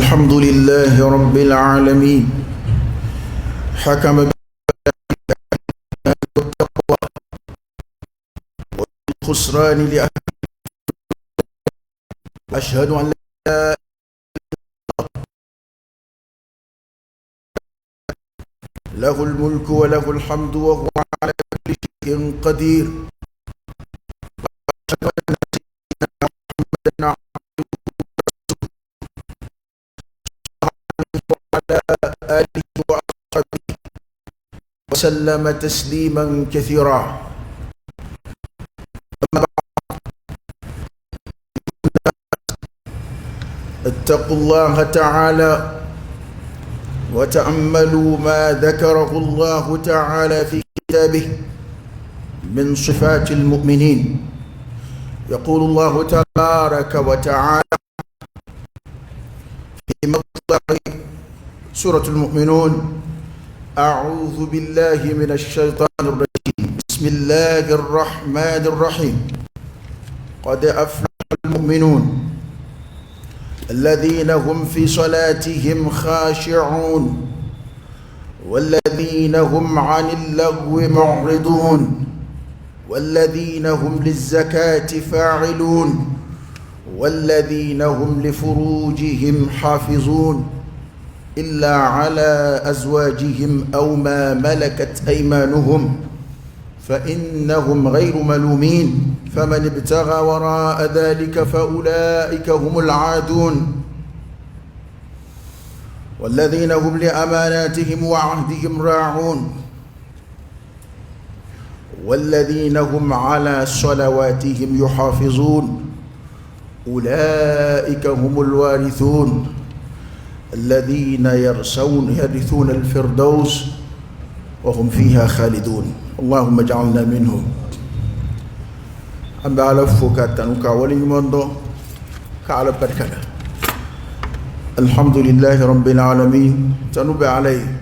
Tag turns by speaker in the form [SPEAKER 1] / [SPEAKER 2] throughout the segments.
[SPEAKER 1] الحمد لله رب العالمين حكم بالتقوى والخسران لأهل. أشهد أن لا له الملك وله الحمد وهو على كل شيء قدير. وعلى آله وأصحابه وسلم تسليما كثيرا. اتقوا الله تعالى وتأملوا ما ذكره الله تعالى في كتابه من صفات المؤمنين. يقول الله تبارك وتعالى في مطلع سورة المؤمنون: أعوذ بالله من الشيطان الرجيم، بسم الله الرحمن الرحيم. قد أفلح المؤمنون الذين هم في صلاتهم خاشعون والذين هم عن اللغو معرضون والذين هم للزكاة فاعلون والذين هم لفروجهم حافظون إلا على أزواجهم أو ما ملكت أيمانهم فإنهم غير ملومين فمن ابتغى وراء ذلك فأولئك هم العادون والذين هم لأماناتهم وعهدهم راعون والذين هم على صلواتهم يحافظون أولئك هم الوارثون الذين يرثون الفردوس وهم فيها خالدون. اللهم اجعلنا منهم. أما على فوكاتن كاولي مندو كعلى بركة. الحمد لله رب العالمين. تنوب عليه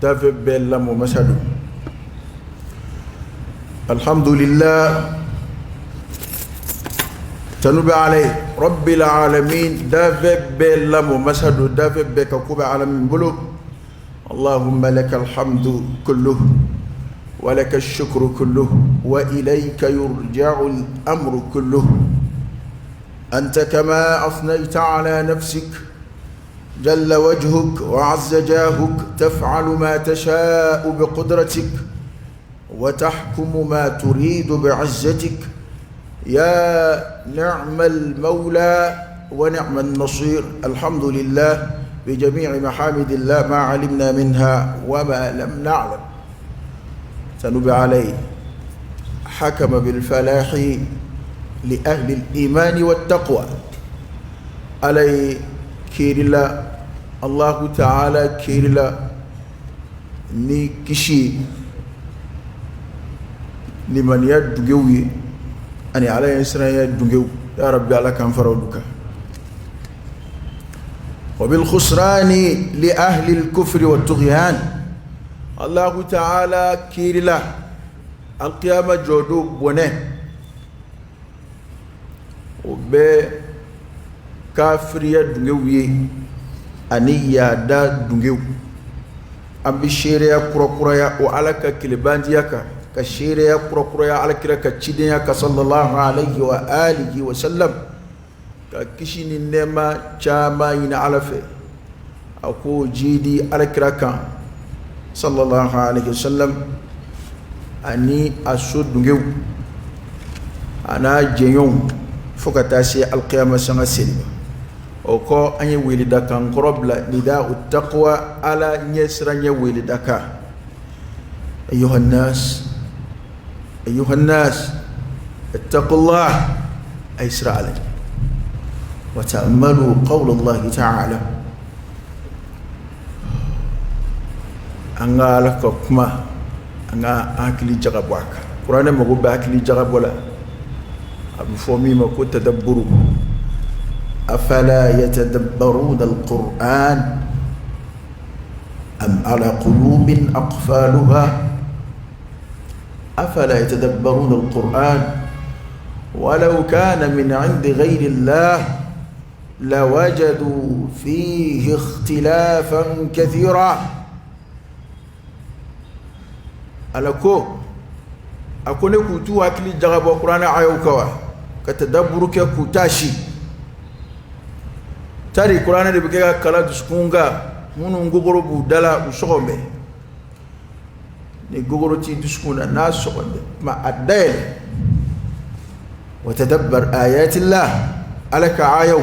[SPEAKER 1] دافع بلام ومسدو. الحمد لله تنوب عليه رب العالمين دافع بلام ومسدو دافع بكوكوب عالمين بلو. اللهم لك الحمد كله ولك الشكر كله وإليك يرجع الأمر كله. أنت كما أثنيت على نفسك جل وجهك وعز جاهك تفعل ما تشاء بقدرتك وتحكم ما تريد بعزتك. يا نعم المولى ونعم النصير. الحمد لله بجميع محامد الله ما علمنا منها وما لم نعلم. تنوب عليه حكم بالفلاح لأهل الإيمان والتقوى. علي كيرلا الله تعالى كيرلا ني كشي لمن يدقوي أني علي إسرائيل يدقو يا ربي على كان فرودك. وبالخسران لأهل الكفر والطغيان. الله تعالى كيرلا القيامة جودو بونه وب كافر يدنغوي أني يادا دنغو أم بشيريا كروكرويا وعلك كلبانجيك كشيريا كروكرويا على كرك تشيديا صلى الله عليه وآله وسلم كشين النما شاما ينعلفه أكو جيدي على كركان صلى الله عليه وسلم أني أسود نجو أنا جيوم فكتاسي القيامة سنة سلمة وكو أني ولدك قربلا نداء التقوى على نيسرا ولدك. أيها الناس اتقوا الله أيسر عليه وتأملوا قول الله تعالى. anga ala ko kuma anga akili jagabwaka qur'ana mago ba akili jagabola abu fomi mako tadabburu afala yatadabbaruna alquran am ala qulubin aqfaluha أفلا يتدبرون القرآن ولو كان من عند غير الله لوجدوا فيه اختلافا كثيرا ألكو أكون كتو أكلي جغب القرآن عيوكوا كتدبرك كتاشي تاري القرآن اللي بكي كلا تسكونغا منو نغوغرو بودالا وشغمي نغوغرو تي تسكونا ناس شغمي ما أدين وتدبر آيات الله ألك عيو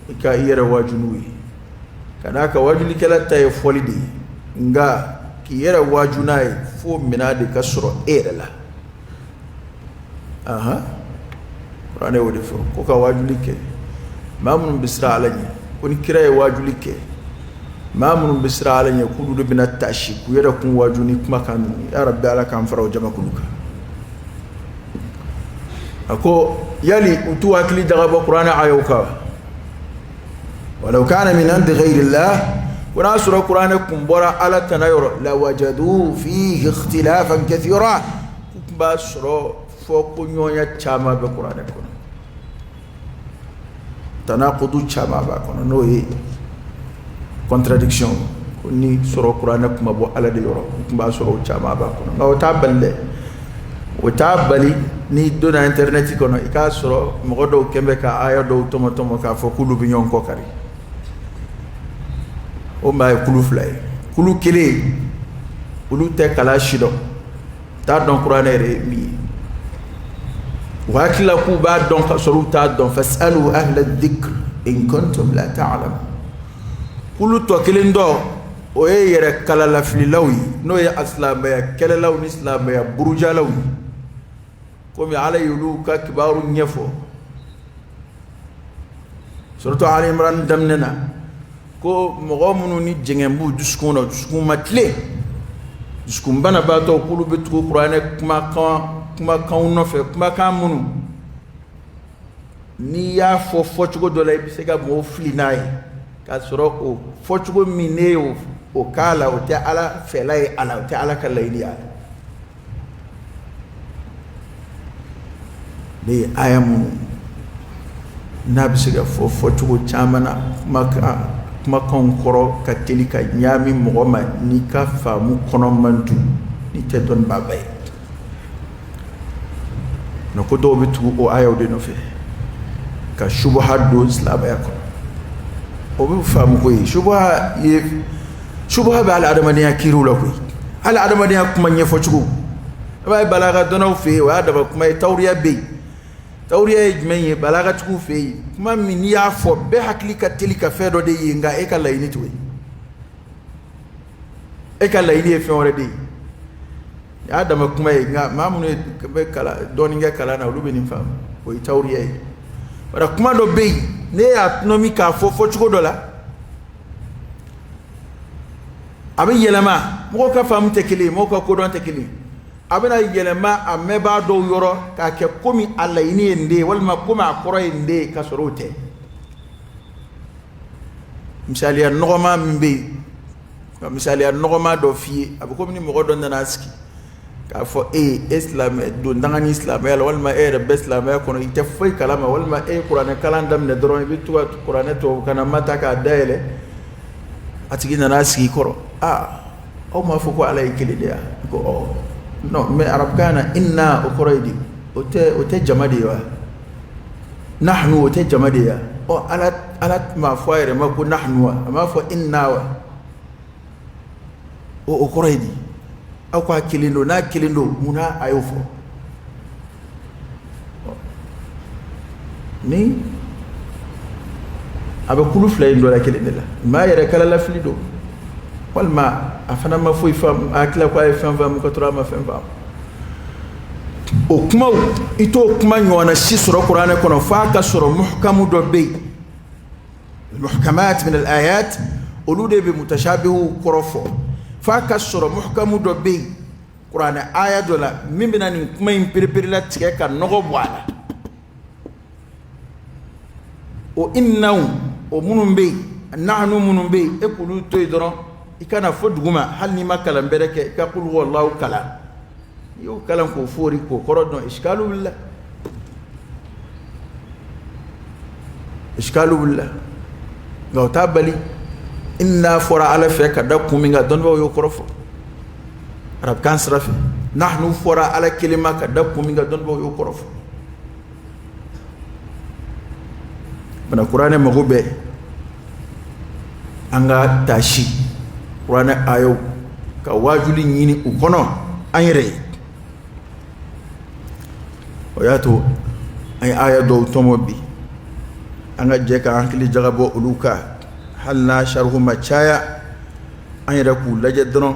[SPEAKER 1] إكا إيرا واجنوي كناك واجني كلا تايفولي دي نغا كييرا واجناي فو منادي كسر إيرلا قرآن يودي فو كوكا واجني كي ما من بسرع علينا كوني كراي واجني كي ما من بسرع علينا كودو دبنا التاشي كييرا كون واجني كما كان يا ربي على كان فراو جمع كلوكا أكو يلي أتوا أكلي دغب القرآن عيوكا ولو كان من عند غير الله وناصر القرآن كمبرا على التناير لوجدوا فيه اختلافا كثيرا كباسرو فوق نيونيا تشاما بالقرآن كون تناقض تشاما باكون نوي contradiction كوني سورة القرآن كمبو على ديورو كباسرو تشاما باكون نو تابل وتابلي ni dona internet kono ikasoro mogodo kembe ka aya do tomo ka fo kulu bi nyon ko kari o ma kulu flay kulu kele kulu te kala shido ta don qur'anere mi wa kila ku ba don soro ta don fasalu ahla dhikr in kuntum la ta'lam kulu to kele ndo o yere kala la flilawi no ya aslam ya kala law ni islam ya buruja law كم على يلوك كبار نيفو سورة آل عمران دمنا كو مغامنو ني جنبو دسكون ماتلي دسكون بنا باتو كلو بتو قرآن كما كان نفع كما كان منو نيا فو فوتشو دولا بسيكا مو فليناي كاسورو او فوتشو مينيو او كالا او تي على فلاي على او تي على كلاينيا ni ayamu nabisiga fo tugo chamana kuma konkoro ka telika nyami mogoma ni ka famu kono mantu ni te don babay no ko do bitu o ayaw de no fe ka shubuhat do islam ya ko o bi famu ko shubha ba al adamaniya kiru la ko al adamaniya kuma nyefo tugo bay balaga dono fe wa adama kuma tawriya be tawriya jmenye balaga tuku fe kuma min ya fo be hakli ka telika fe do de yinga e kala ini tuwe e kala ini e fe ore de adama kuma nga mamunu be kala doninga kala na lube ni fam o tawriya bara kuma do be ne autonomy ka fo tuko dola abi yelama mo ka fam tekili mo ka ko don tekili abena yelema ameba do yoro ka ke komi alla ini ende walma kuma akoro ende ka sorote misali an nogoma mbe misali an nogoma do fi abiko ni mo do nanaski ka fo islam do ndangani islam yalla walma be islam ya kono ite foy kalama walma qur'an kalandam ne doron bi tuwa qur'an to kana mata ka daile atigi nanaski koro o ma foko ala ikilidia ko no me arab kana inna uqraydi ote jamadiya nahnu ote jamadiya o alat ma fayre ma ko nahnu ma fo inna wa o uqraydi akwa kilindo na kilindo muna ayofo ni aba kulu flay ndo la kilindela ma yara kala la flido walma afana ma foi fam akla kwa fam fam ko tra ma fam fam o kuma ito kuma nyona si sura qur'an kono fa ka sura muhkamu do be المحكمات من الآيات أولود بمتشابه كرفو فكسر محكم دبي قرآن آية دولا ممنا نكما يمبربر لا تكيكا نغب وانا وإنه ومنون بي نحن منون بي اقولوا تيدرون إكانا فدغما هل نما كلام بركة كقول هو الله كلام يو كلام كفوري كقردنا إشكالوا بالله iskalu billah ngaw tabali inna fora ala fe ka dakku mi nga don yo korofo rab kan srafi nahnu fora ala kelima ka dakku mi nga don yo korofo bana qur'ane magube anga tashi qur'ane ayo ka wajuli nyini ukono anyre oyato ay aya do tomobi anga jeka ankli jagabo uluka halna sharhu machaya anyra ku laje dono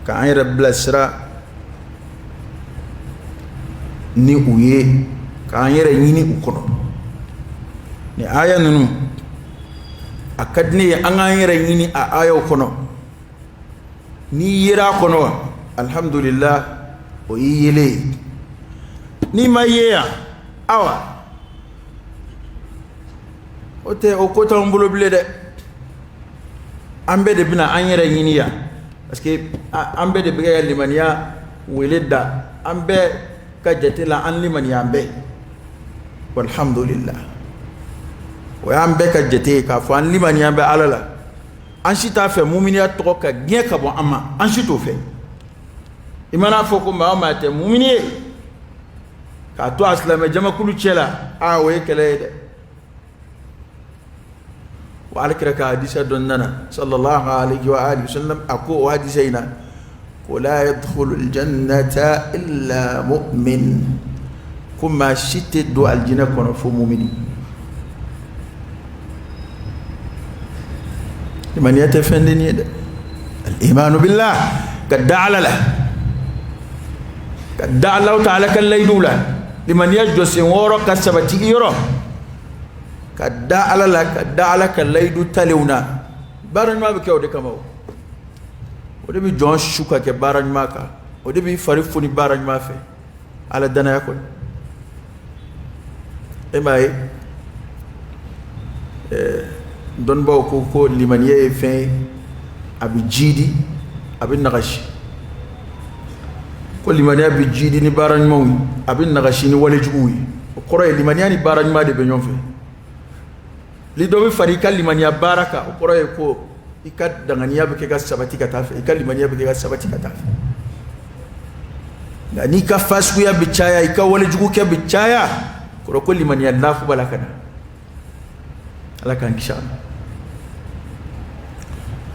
[SPEAKER 1] ka anyra blasra ni uye ka anyra nyini ukono ni aya nunu akadni anga anyra nyini a aya ukono ni yira kono alhamdulillah o yele ni mayeya awa ote o kota mbulo bile de ambe de bina anyere nyiniya parce que ambe de biga limaniya weleda ambe ka jetela an limaniya ambe walhamdulillah wa ambe ka jete ka fo an limaniya ambe alala an shita fe mu'miniya to ka gien ka bon amma an shito fe imana fo ko ma te mu'miniye ka to aslama jama kulu chela awe kele de wa alkraka hadisa donnana sallallahu alaihi wa alihi wasallam ako hadisaina ko la yadkhulu aljannata illa mu'min kuma shitte do aljina kono fo mu'mini liman yatafandini al-iman billah qad da'ala la qad da'ala ta'ala kallaydula liman yajdu sinworo kasabati yoro kadda alala kadda alaka laydu talewna baran ma be kewde kamaw o de bi jon shuka ke baran ma ka o de bi farifuni baran ma fe ala dana yakon e may don baw ko liman ye fe abi jidi abi nagashi ko liman ya bi jidi ni baran maw abi nagashi ni wala juuyi ko roy liman ya ni baran ma de be ñom fe li do be fari kalimaniya baraka o koro e ko ikat danganiya be ke ga sabati ka tafe kalimaniya be ke ga sabati ka tafe ngani ka fasku ya bicaya ika wala jugu ke bicaya koro ko limaniya lafu balakana ala kan kisha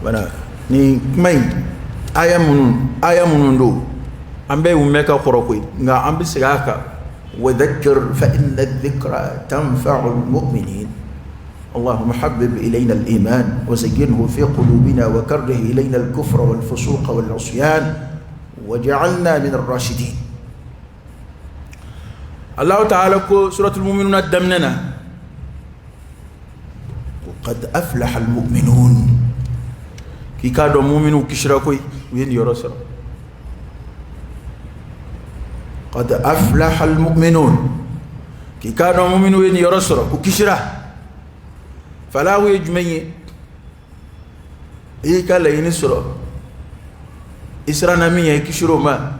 [SPEAKER 1] bana ni mai ayamun do ambe umeka koro ko nga ambi sigaka wa dhakkir fa inna adh-dhikra tanfa'u al-mu'minin اللهم حبب إلينا الإيمان وزينه في قلوبنا وكره إلينا الكفر والفسوق والعصيان وجعلنا من الراشدين الله تعالى سورة المؤمنون الدمننا وقد أفلح المؤمنون كي كادوا مؤمنون كشراكوي وين يرسل قد أفلح المؤمنون كي كادوا مؤمنون وين يرسل وكشرا فلا يجمعي إيه كلا ينسرو إسرانا مية كشرو ما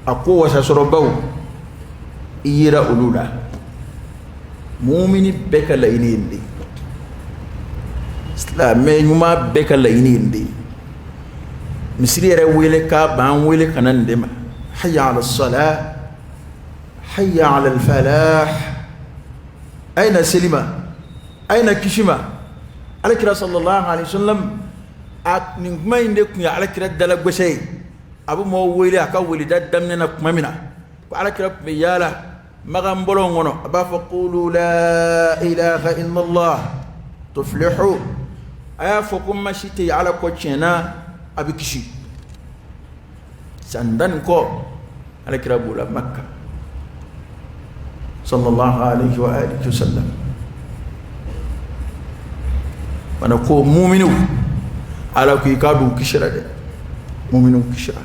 [SPEAKER 1] أقوى سسرو باو إيرا أولولا مؤمني بك لينين دي إسلامي يوما بك لينين دي مسيري رويلك بان ويلك نندم حي على الصلاة حي على الفلاح أين سلمة أين كشمة على كرا صلى الله عليه وسلم ما يندك على كرا دلق بشيء أبو مويلي أكولي داد دمنا كمامنا على كرا بيالا مغام بلونغونو أبا فقولوا لا إله إلا الله تفلحوا أيا فكم مشيتي على كوتشينا أبي كشي سندن كو على كرا بولا مكة صلى الله عليه وآله وسلم ونكو مؤمنو على كي كادو كشرا دي مؤمنو كشرا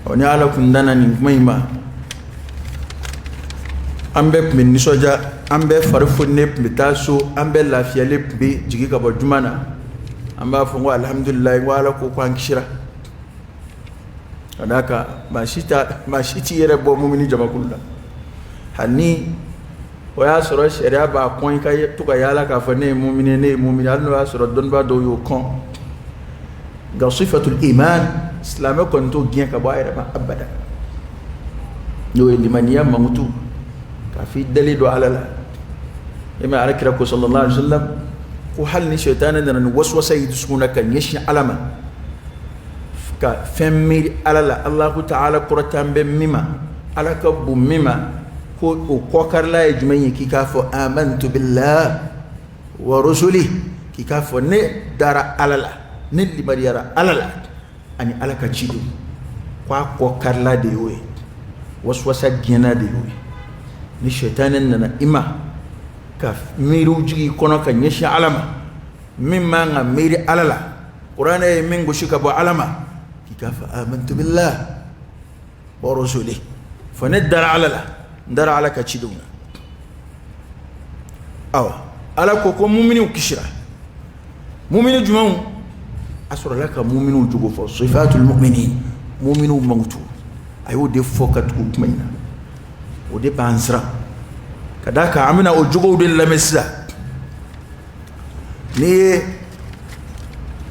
[SPEAKER 1] وني على كندانا نيمايما ambe min nisoja ambe farfo nep mitaso ambe lafiya lep be jigi ka bajumana amba fo alhamdulillah wala ko ko ankishira kadaka mashiti yere bo mu'mini jama kullu hani o y'a sɔrɔ sariya b'a kɔn i ka to ka yaala k'a fɔ ne ye mumini ne ye mumini hali n'o y'a sɔrɔ dɔnnibaa dɔw y'o kɔn nka sifatul iman silamɛ kɔni t'o gɛn ka bɔ a yɛrɛ ma abada n'o ye limaniya mankutu k'a fɔ i dalen don ala la e ma alakira ko sallallahu alaihi wasallam ko hali ni shetani nana ni waswasa yi dusukun na ka ɲɛsin ala ma ka fɛn miiri ala la Allahu ta'ala kɔrɔtan bɛ min ma ala ka bon min ma ko o kɔkarila ye jumɛn ye k'i k'a fɔ amantu billah wa rusuli k'i k'a fɔ ne dara ala la ne limariyara ala la ani ala ka ci don ko a kɔkarila de y'o ye waswasa gɛnna de y'o ye ni shetani nana i ma ka miiriw jigi kɔnɔ ka ɲɛsin ala ma min man ka miiri ala la kuranɛ ye min gosi ka bɔ ala ma k'i k'a fɔ amantu billah wa rusuli fɔ ne dara ala la n dara ala ka cidenw na awa ala ko ko muminiw kisira mumini jumɛnw a sɔrɔla ka muminiw jogo fɔ sifatul mu'minin muminiw mankutu a y'o de fɔ ka tugu kuma in na o de b'an siran ka d'a kan an bɛna o jogow de lamɛn sisan n'i ye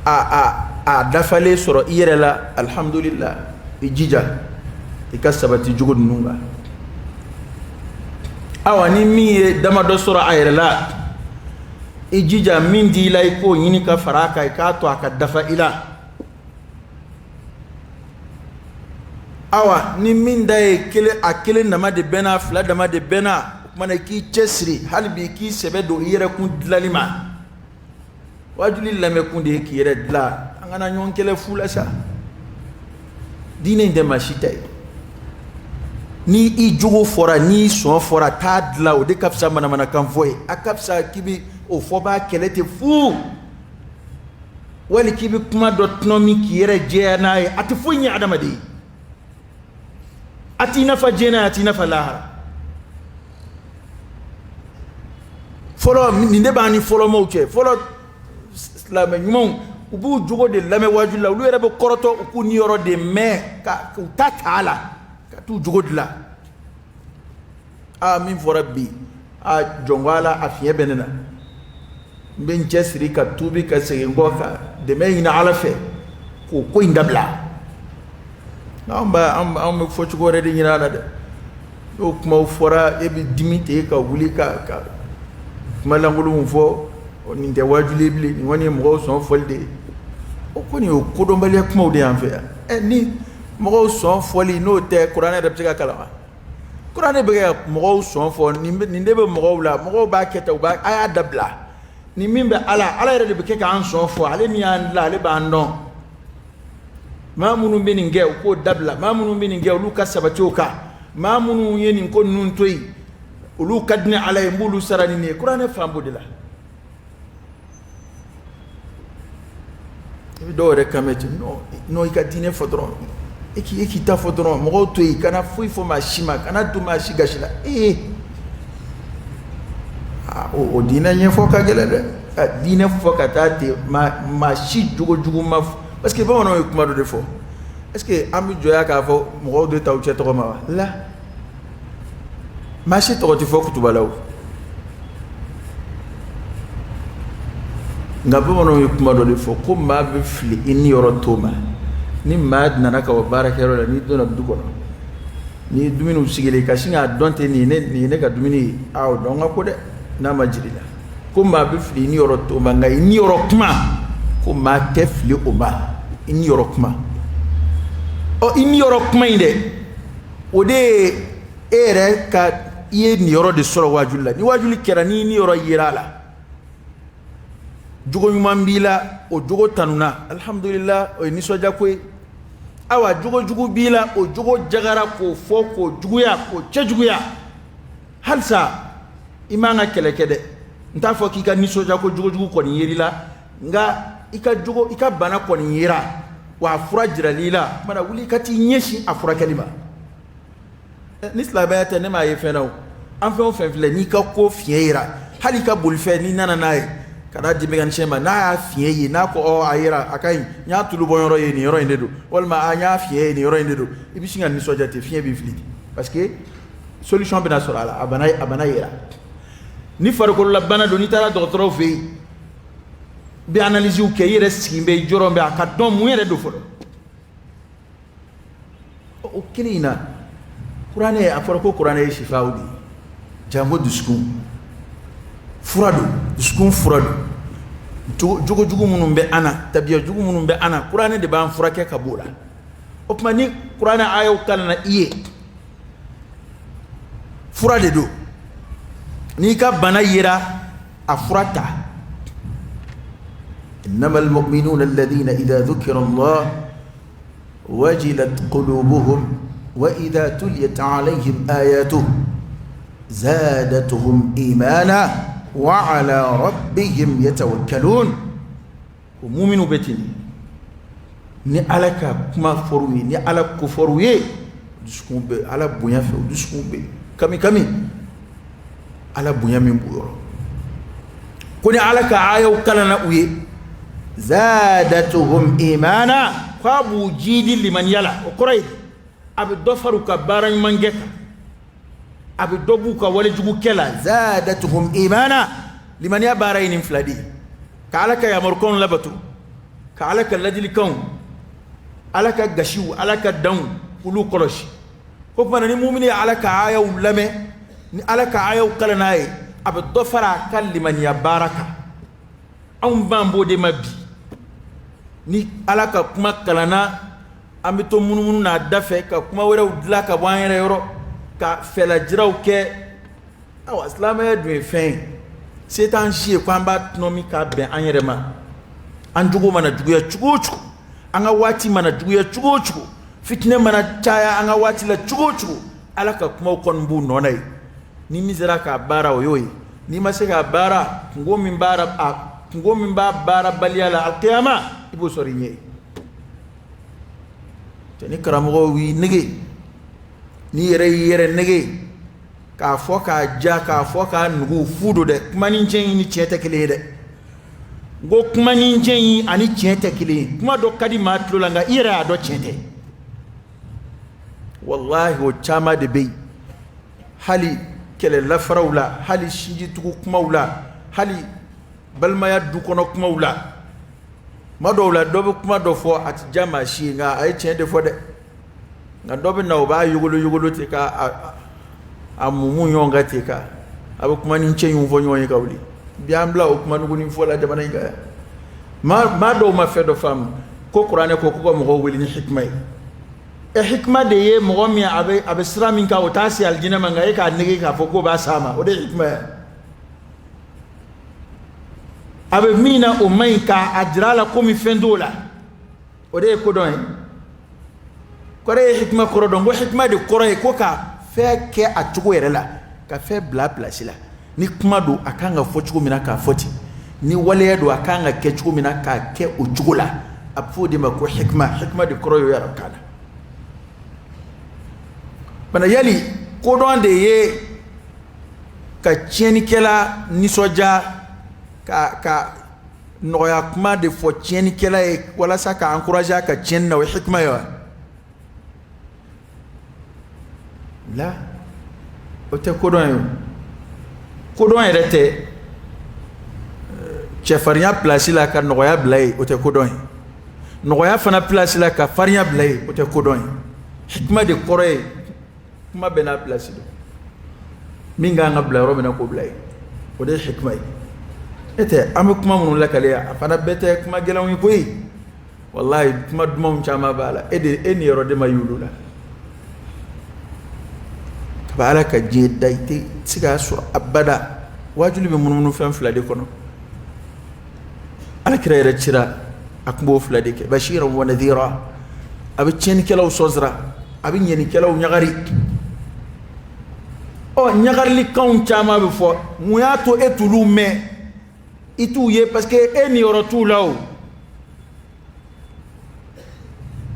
[SPEAKER 1] a dafalen sɔrɔ i yɛrɛ la alhamdulillah i jija i ka sabati jogo ninnu kan awa ni min ye damadɔ sɔrɔ a yɛrɛ la i jija min di i la i k'o ɲini ka fara a kan i k'a to a ka dafa i la awa ni min da ye a kelen dama de bɛnna fila dama de bɛnna o kumana i k'i cɛsiri hali bi i k'i sɛbɛ don i yɛrɛ kun dilanli ma wajuli lamɛn kun de ye k'i yɛrɛ dilan an kana ɲɔgɔn kɛlɛ fu la sa diinɛ in tɛ maa si ta ye ni i jogo fɔra ni sɔn fɔra t'a dilan o de ka fisa manamanakan fɔ ye a ka fisa k'i bɛ o fɔbaa kɛlɛ tɛ fu wali k'i bɛ kuma dɔ tɔnɔ min k'i yɛrɛ jɛya n'a ye a tɛ foyi ɲɛ adamaden ye a t'i nafa diɲɛ na a t'i nafa lahara fɔlɔ nin de b'an ni fɔlɔmaw cɛ fɔlɔ silamɛ ɲumanw u b'u jogo de lamɛn wajuli la olu yɛrɛ bɛ kɔrɔtɔ u k'u niyɔrɔ de mɛn k'u ta ta a la ka t'u jogo dilan min fɔra bi jɔn ko ala a fiɲɛ bɛ ne na n bɛ n cɛsiri ka tuubi ka segin kɔ ka dɛmɛ ɲini ala fɛ k'o ko in dabila anw bɛ fɔ cogo wɛrɛ de ɲini a la dɛ n'o kumaw fɔra e bɛ dimi ten ka wuli ka kuma lankolonw fɔ nin tɛ wajuli ye bilen nin kɔni ye mɔgɔw sɔn fɔli de ye o kɔni o kodɔnbaliya kumaw de y'an fɛ yan ni mɔgɔw sɔn fɔli n'o tɛ kuranɛ yɛrɛ bɛ se ka kalan wa kuranɛ bɛ ka mɔgɔw sɔn fɔ nin de bɛ mɔgɔw la mɔgɔw b'a kɛ tan a y'a dabila ni min bɛ ala yɛrɛ de bɛ kɛ k'an sɔn fɔ ale min y'an dilan ale b'an dɔn maa minnu bɛ nin kɛ u k'o dabila maa minnu bɛ nin kɛ olu ka sabati o kan maa minnu ye nin ko ninnu to yen olu ka di ni ala ye n b'olu sara ni nin ye kuranɛ fan b'o de la i bɛ dɔw yɛrɛ kan mɛn ten non i ka diinɛ fɔ dɔrɔn e k'i ta fɔ dɔrɔn mɔgɔw to yen kana foyi fɔ maa si ma kana to maa si gasi la o diinɛ ɲɛfɔ ka gɛlɛn dɛ diinɛ fɔ ka taa ten maa si jogo jugu ma parce que bamananw ye kuma dɔ de fɔ est ce que an bɛ jɔya k'a fɔ mɔgɔw de t'aw cɛ tɔgɔ ma wa la maa si tɔgɔ tɛ fɔ kutuba la o nka bamananw ye kuma dɔ de fɔ ko maa bɛ fili i niyɔrɔ to ma ni maa nana ka bɔ baarakɛyɔrɔ la n'i donna du kɔnɔ n'i ye dumuniw sigilen ka sin k'a dɔn ten nin ye ne ka dumuni ye o dɔn ka ko dɛ n'a ma jiri la ko maa bɛ fili i niyɔrɔ to ma nka i niyɔrɔ kuma ko maa tɛ fili o ma i niyɔrɔ kuma i niyɔrɔ kuma in dɛ o de ye e yɛrɛ ka i ye niyɔrɔ de sɔrɔ wajuli la ni wajuli kɛra n'i niyɔrɔ yera a la jogo ɲuman b'i la o jogo tanuna alhamdulillah o ye nisɔndiya ko ye awa jogo jugu b'i la o jogo jagara k'o fɔ k'o juguya k'o cɛjuguya halisa i man ka kɛlɛ kɛ dɛ n t'a fɔ k'i ka nisɔndiya ko jogo jugu kɔni yer'i la nka i ka bana kɔni yera wa a fura jirali la mana wuli i ka t'i ɲɛsin a furakɛli ma ni silamɛya tɛ ne m'a ye fɛn na o an fɛn o fɛn filɛ n'i ka ko fiɲɛ yera hali i ka bolifɛn n'i nana n'a ye ka n'a di mécanicien ma n'a y'a fiɲɛ ye n'a ko a yera a ka ɲi n y'a tulu bɔ yɔrɔ ye nin yɔrɔ in de don walima n y'a fiɲɛ ye nin yɔrɔ in de don i bɛ sin ka nisɔndiya ten fiɲɛ b'i fili parce que solution bena sɔrɔ a la a bana yira ni farikolola bana don n'i taara dɔgɔtɔrɔw fɛ yen bɛ analyse kɛ i yɛrɛ sigin bɛ jɔrɔ bɛ a ka dɔn mun yɛrɛ don fɔlɔ o kelen in na kuranɛ a fɔra ko kuranɛ ye sifaw de jango dusukun fura don dusukun fura don jogojugu minnu bɛ an na tabiya jugu minnu bɛ an na kuranɛ de b'an furakɛ ka b'o la o tuma ni kuranɛ ayaw kalan na i ye fura de don n'i ka bana yera a fura ta إنما المؤمنون الذين إذا ذكر الله وجلت قلوبهم وإذا تليت عليهم آياته زادتهم إيمانا وعلى ربهم يتوكلون ومؤمن بتني ni ala ka kuma fɔr'u ye ni ala ko fɔr'u ye dusukun bɛ ala bonya fɛ o dusukun bɛ kami ala bonya min b'u yɔrɔ ko ni ala ka ayaw kalana u ye zadatuhum imana k'a b'u jidi limaniya la o kɔrɔ ye a bɛ dɔ fara u ka baara ɲuman kɛ kan a bɛ dɔ b'u ka walejugu kɛ la zadatuhum imana limaniya baara ye nin fila de ye ka ala ka yamarukanw labato ka ala ka ladilikanw ala ka gasiw ala ka danw olu kɔlɔsi o tuma ni mumini ye ala ka ayaw lamɛn ni ala ka ayaw kalan n'a ye a bɛ dɔ fara a ka limaniya baara kan anw b'an b'o de ma bi ni ala ka kuma kalanna an bɛ to munumunu n'a da fɛ ka kuma wɛrɛw dilan ka bɔ an yɛrɛ yɔrɔ ka fɛlajiraw kɛ awa silamɛya dun ye fɛn ye se t'an si ye ko an b'a tɔnɔmi k'a bɛn an yɛrɛ ma an jogo mana juguya cogo o cogo an ka waati mana juguya cogo o cogo fitinɛ mana caya an ka waati la cogo o cogo ala ka kumaw kɔni b'u nɔ na ye ni min sera k'a baara o y'o ye n'i ma se k'a baara kungo min b'a baara baliya la alkiyama i b'o sɔrɔ i ɲɛ cɛ ni karamɔgɔw y'i nege n'i yɛrɛ y'i yɛrɛ nege k'a fɔ k'a ja k'a fɔ k'a nugu fu do dɛ kuma ni cɛn in ni tiɲɛ tɛ kelen ye dɛ n ko kuma ni cɛn in ani tiɲɛ tɛ kelen ye kuma dɔ ka di maa tulo la nka i yɛrɛ y'a dɔn tiɲɛ tɛ wallahi o caman de bɛ yen hali kɛlɛlafaraw la hali sinjitugu kumaw la hali balimaya du kɔnɔ kumaw la kuma dɔw la dɔ bɛ kuma dɔ fɔ a tɛ diya maa si ye nka a ye tiɲɛ de fɔ dɛ nka dɔ bɛ na o b'a yogolo ten k'a mumu ɲɔgɔn kan ten ka a bɛ kuma ni cɛ in fɔ ɲɔgɔn ye ka wuli bi an bila o kuma nugunin fɔ la jamana in kan yan maa dɔw ma fɛn dɔ faamu ko kuranɛ ko k'u ka mɔgɔw wele ni hikima ye hikima de ye mɔgɔ min a bɛ sira min kan o t'a se alijinɛ ma nka e k'a nege k'a fɔ k'o b'a s'a ma o de ye hikima ye a bɛ min na o man ɲi k'a jira a la komi fɛn t'o la o de ye kodɔn ye kɔrɔ ye hikima kɔrɔ dɔn ko hikima de kɔrɔ ye ko ka fɛn kɛ a cogo yɛrɛ la ka fɛn bila pilasi la ni kuma don a kan ka fɔ cogo min na k'a fɔ ten ni waleya don a kan ka kɛ cogo min na k'a kɛ o cogo la a bɛ fɔ o de ma ko hikima de kɔrɔ ye o yɛrɛ kan na bana yali kodɔn de ye ka tiɲɛnikɛla nisɔndiya ka nɔgɔya kuma de fɔ tiɲɛnikɛla ye walasa ka encourager a ka tiɲɛni na o ye hikima ye wa la o tɛ kodɔn ye kodɔn yɛrɛ tɛ cɛfarinya place la ka nɔgɔya bila ye o tɛ kodɔn ye nɔgɔya fana place la ka farinya bila ye o tɛ kodɔn ye hikima de kɔrɔ ye kuma bɛɛ n'a place don min k'an ka bila yɔrɔ min na k'o bila ye o de ye hikima ye e tɛ an bɛ kuma minnu lakale a fana bɛɛ tɛ kuma gɛlɛnw ye koyi walahi kuma dumanw caman b'a la e ni yɔrɔ de ma y'olu la ba ala ka diɲɛ da i tɛ se k'a sɔrɔ abada wajuli bɛ munumunu fɛn fila de kɔnɔ alakira yɛrɛ cira a tun b'o fila de kɛ bashiran wa nadhira a bɛ tiɲɛnikɛlaw sɔnsira a bɛ ɲɛnikɛlaw ɲagari ɲagarikanw caman bɛ fɔ mun y'a to e t'olu mɛn i t'u ye parce que e niyɔrɔ t'u la o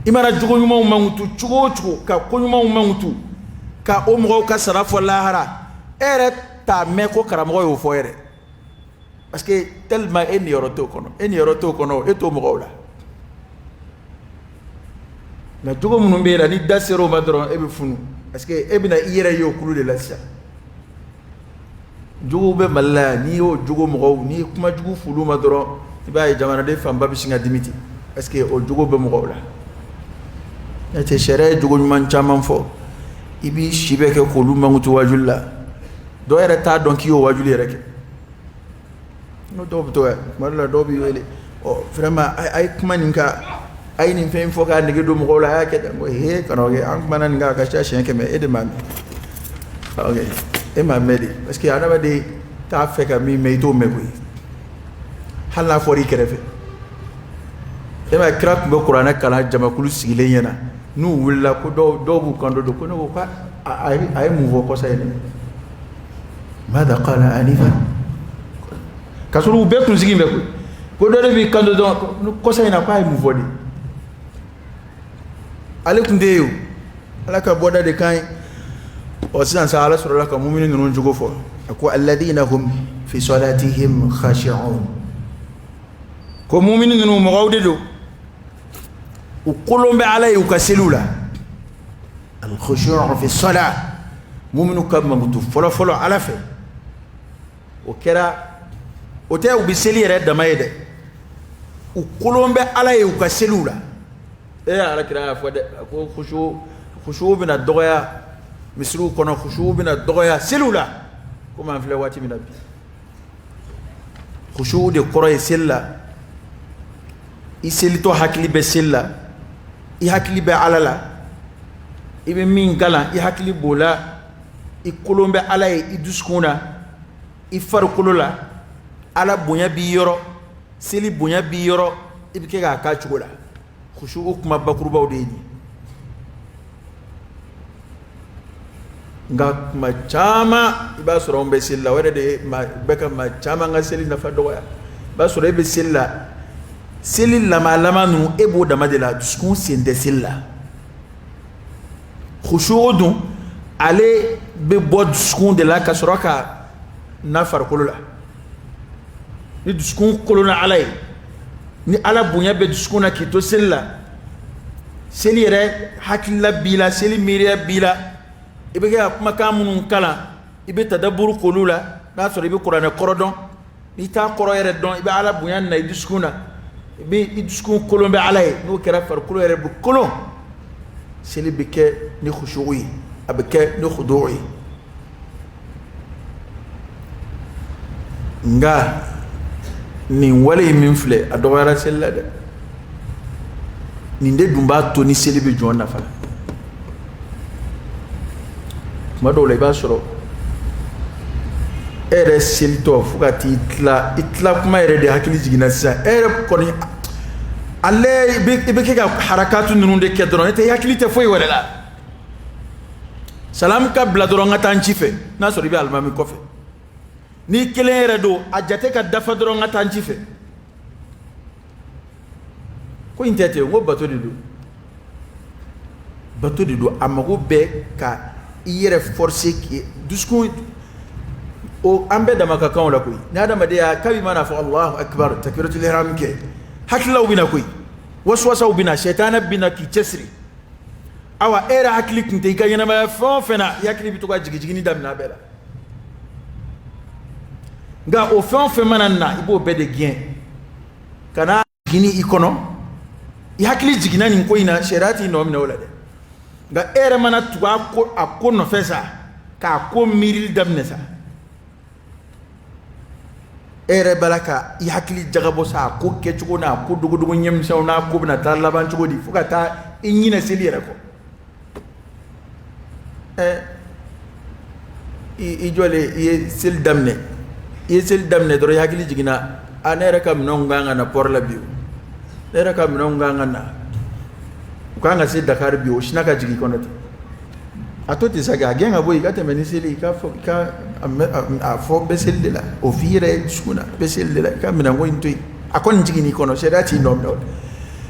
[SPEAKER 1] i mana jogo ɲumanw mankutu cogo o cogo ka ko ɲumanw mankutu ka o mɔgɔw ka sara fɔ lahara e yɛrɛ t'a mɛn ko karamɔgɔ y'o fɔ yɛrɛ parce que tellement e niyɔrɔ t'o kɔnɔ e t'o mɔgɔw la nka jogo minnu bɛ yen ni da ser'o ma dɔrɔn e bɛ funu parce que e bɛna i yɛrɛ ye o kulu de la sisan jogo bɛ Mali la n'i y'o jogo mɔgɔw n'i ye kuma jugu f'olu ma dɔrɔn i b'a ye jamanaden fanba bɛ sin ka dimi ten parce que o jogo bɛ mɔgɔw la n'o tɛ sariya ye jogo ɲuman caman fɔ i b'i si bɛɛ kɛ k'olu mankutu wajuli la dɔw yɛrɛ t'a dɔn k'i y'o wajuli yɛrɛ kɛ n'o dɔw bɛ to yan tuma dɔ la dɔw b'i wele vraiment a ye kuma nin kan a ye nin fɛn fɔ k'a nege don mɔgɔw la a y'a kɛ tan n ko he kana o kɛ an kumana nin kan a ka ca siɲɛ 100 e de m'a mɛn ok e m'a mɛn de parce que adamaden t'a fɛ ka min mɛn i t'o mɛn koyi hali n'a fɔra i kɛrɛfɛ e ma kira tun bɛ kuranɛ kalan jamakulu sigilen ɲɛna n'u wulila ko dɔw b'u kan don ko ne ko a ye mun fɔ kɔsa in mada qala anifa k'a sɔrɔ u bɛɛ tun sigin bɛ koyi ko dɔ de b'i kan don dɔrɔn kɔsa in na k'a ye mun fɔ de ale tun tɛ yen o ala ka bɔda de kan ye sisan sa ala sɔrɔla ka mumini ninnu jogo fɔ a ko alladina hum fi salatihim khashi'un ko mumini ninnu mɔgɔw de don u kolon bɛ ala ye u ka seliw la al khushu' fi salat muminu ka mankutu fɔlɔ fɔlɔ ala fɛ o kɛra o tɛ u bɛ seli yɛrɛ dama ye dɛ u kolon bɛ ala ye u ka seliw la ala kira y'a fɔ dɛ a ko khushu' bɛna dɔgɔya misiriw kɔnɔ khushu' bɛna dɔgɔya seliw la komi an filɛ waati min na bi khushu' de kɔrɔ ye seli la i selitɔ hakili bɛ seli la i hakili bɛ ala la i bɛ min kalan i hakili b'o la i kolon bɛ ala ye i dusukun na i farikolo la ala bonya b'i yɔrɔ seli bonya b'i yɔrɔ i bɛ kɛ k'a k'a cogo la khushu' kuma bakurubaw de ye nin nka kuma caman i b'a sɔrɔ anw bɛ seli la o yɛrɛ de bɛ ka maa caman ka seli nafa dɔgɔya i b'a sɔrɔ e bɛ seli la seli lama ninnu e b'o dama de la dusukun sen tɛ seli la khushu' dun ale bɛ bɔ dusukun de la ka sɔrɔ ka na farikolo la ni dusukun kolonna ala ye ni ala bonya bɛ dusukun na k'i to seli la seli yɛrɛ hakilila b'i la seli miiriya b'i la i bɛ kɛ ka kumakan minnu kalan i bɛ tadaburu k'olu la n'a sɔrɔ i bɛ kuranɛ kɔrɔ dɔn n'i t'a kɔrɔ yɛrɛ dɔn i bɛ ala bonya na i dusukun na i bɛ i dusukun kolon bɛ ala ye n'o kɛra farikolo yɛrɛ bɛ kolon seli bɛ kɛ ni khushu' ye a bɛ kɛ ni khudu' ye nka nin wale in min filɛ a dɔgɔyara seli la dɛ nin de dun b'a to ni seli bɛ jɔn nafa tuma dɔw la i b'a sɔrɔ e yɛrɛ selitɔ fo ka t'i tila i tila kuma yɛrɛ de hakili jiginna sisan e yɛrɛ kɔni ale i bɛ kɛ ka harakatu ninnu de kɛ dɔrɔn e tɛ hakili tɛ foyi wɛrɛ la salamu ka bila dɔrɔn ka taa n ci fɛ n'a sɔrɔ i bɛ alimami kɔfɛ n'i kelen yɛrɛ don a jate ka dafa dɔrɔn ka taa n ci fɛ ko in tɛ ten n ko bato de don a mago bɛ ka i yɛrɛ forcer k'i dusukun o an bɛɛ dama ka kanw la koyi ni adamadenya kabi mana fɔ Allahu akbar takbiratul ihram kɛ hakilaw bɛna koyi waswasaw bɛna shetana bɛna k'i cɛsiri awa e yɛrɛ hakili tun tɛ i ka ɲɛnamaya fɛn o fɛn na i hakili bɛ to ka jigijigini daminɛ a bɛɛ la nka o fɛn o fɛn mana na i b'o bɛɛ de gɛn ka n'a jigini i kɔnɔ i hakili jiginna nin ko in na sariya t'i nɔ minɛ o la dɛ nka e yɛrɛ mana tugu a ko nɔfɛ sa k'a ko miirili daminɛ sa e yɛrɛ b'a la ka i hakili jagabɔ sa a ko kɛcogo n'a ko dogodogo ɲɛmisɛnw n'a ko bɛna taa laban cogo di fo ka taa i ɲinɛ seli yɛrɛ kɔ i jɔlen i ye seli daminɛ dɔrɔn i hakili jiginna a ne yɛrɛ ka minɛnw kan ka na port la bi o ne yɛrɛ ka minɛnw kan ka na u kan ka se Dakar bi o sina ka jigin i kɔnɔ ten a to ten sa kɛ a gɛn ka bɔ yen i ka tɛmɛ ni seli i ka fɔ bɛ seli de la o f'i yɛrɛ ye dusukun na bɛ seli de la i ka minɛnko in to yen a kɔni jigin i kɔnɔ sariya t'i nɔ minɛ o la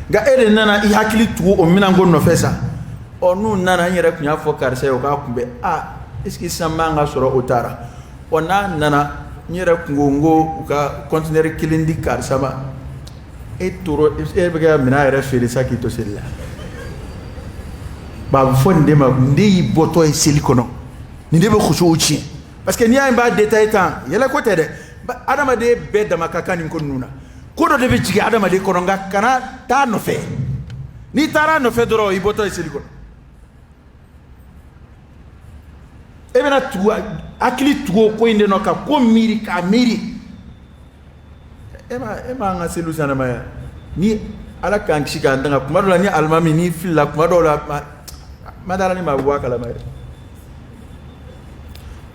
[SPEAKER 1] nka e de nana i hakili tugu o minɛnko nɔfɛ sa n'u nana n yɛrɛ tun y'a fɔ karisa ye o k'a kunbɛn est ce que sisan m'an ka sɔrɔ o taara n'a nana n yɛrɛ kun ko n ko u ka conteneur kelen di karisa ma e bɛ kɛ ka minɛn yɛrɛ feere sa k'i to seli la ba fon de ma ndi boto e silikono ni de be khushu uchi parce que ni ay ba détail tan yela ko tede adama de be dama kakani ko nuna ko do de be jigi adama de kono nga kana ta no fe ni tara no fe doro i boto e silikono e bena tu akili tu ko inde no ka ko miri ka miri ema nga selu sana maya ni ala kan kishika ndanga kuma do la ni almami ni filla kuma do la madala ni mabwa kala mari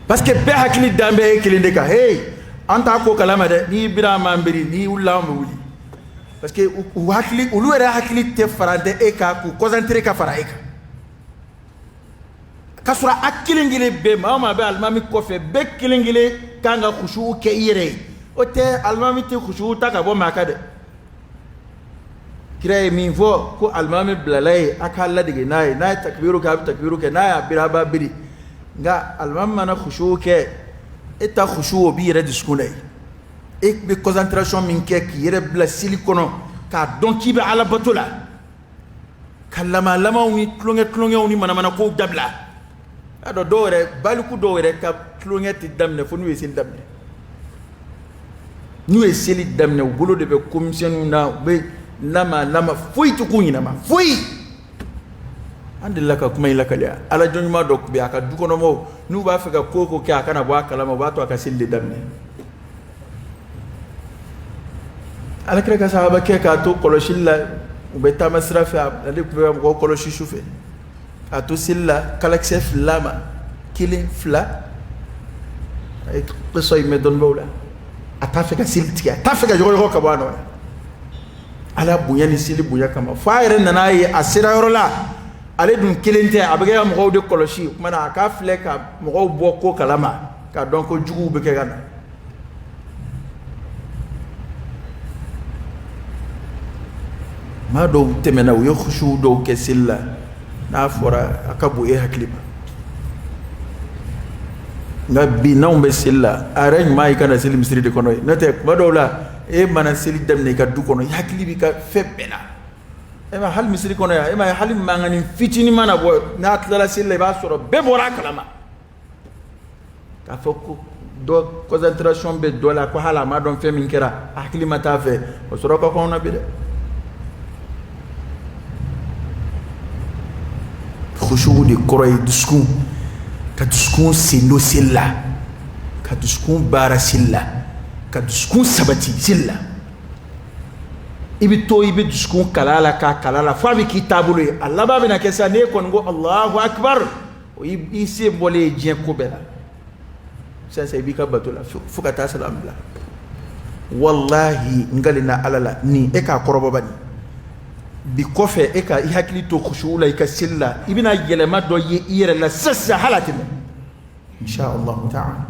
[SPEAKER 1] parce que be hakili dambe kilinde ka hey anta ko kalama de ni bira mambiri ni ulla wuli parce que u hakili ulu era hakili te farade e ka ku concentré ka fara e ka kasura akilingile be mama be almami ko fe be kilingile kanga khushu ke yire ote almami te khushu ta ka bo makade kiraye min fo ko almami blalay akalla dige nay takbiru ke nay biraba biri nga almami mana khushu ke eta khushu bi yere diskunay ek be concentration min ke yere bla silikono ka don ki be ala batula kallama lama wi klonge uni mana ko dabla ado dore baliku dore ka klonge ti damne fo nuwe sil damne nuwe sil damne bolo de be commission na be lama foi tu kunyina ma foi andilla ka kuma ilaka ya ala jonuma dok bi aka dukono mo nu ba fika koko ke aka na ba kala mo ba to aka silli damne ala kre ka sahaba ke ka to koloshilla ubeta masrafi ali ko koloshi shufe ato silla kalaksef lama kilin fla ay qiso me don bawla atafika silti atafika jogo ka bano ala bunyani sili bunya kama faire nana yi asira yorola ale dun kelente abege mo de koloshi kuma na ka fle ka mo bo ko kalama ka donc jugu be ke gana ma do temena yo khushu do ke silla na fora akabu e hakliba nga bi na umbe silla arrange mai kana sili misri de kono nate ma do la e mana seli demne ka du kono hakili bi ka febena e ma hal misri kono ya e ma hal mangani fitini mana bo na atla sella ba soro be bora kalama ka foko do concentration be do la ko hala ma don fe min kera hakili mata fe o soro ko kono bi de khushu di koroy duskun ka duskun sindo silla ka duskun bara silla ka duskun sabati silla ibi duskun kalala ka kalala fa bi kitabulu Allah ba bina kesa ne kon go Allahu akbar o isi bole jien ko bela sa bi ka batula fuka ta salam la wallahi ngalina alala ni e ka korobo bani bi kofe e ka hakili to khushuula e ka silla ibina yelema do yire la sassa halatin insha Allah ta'ala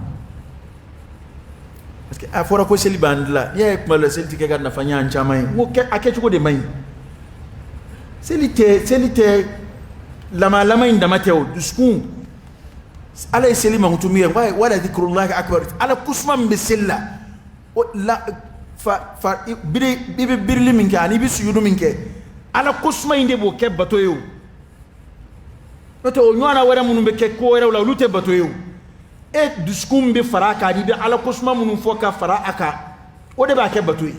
[SPEAKER 1] parce que afora ko seli bandla ya e mala seli ke gadna fanya anchama mo ke ake chuko de mai selite lama inda mateo duskun ala seli mangutumia wala dhikrullah akbar ala kusman bisilla la fa birli minke ani bisuyudu minke ala kusma inde bo ke batoyo noto nyona wara munum be ke ko wara la lute batoyo e duskun be faraka di be ala kusma munum foka fara aka o de ba ke batoyi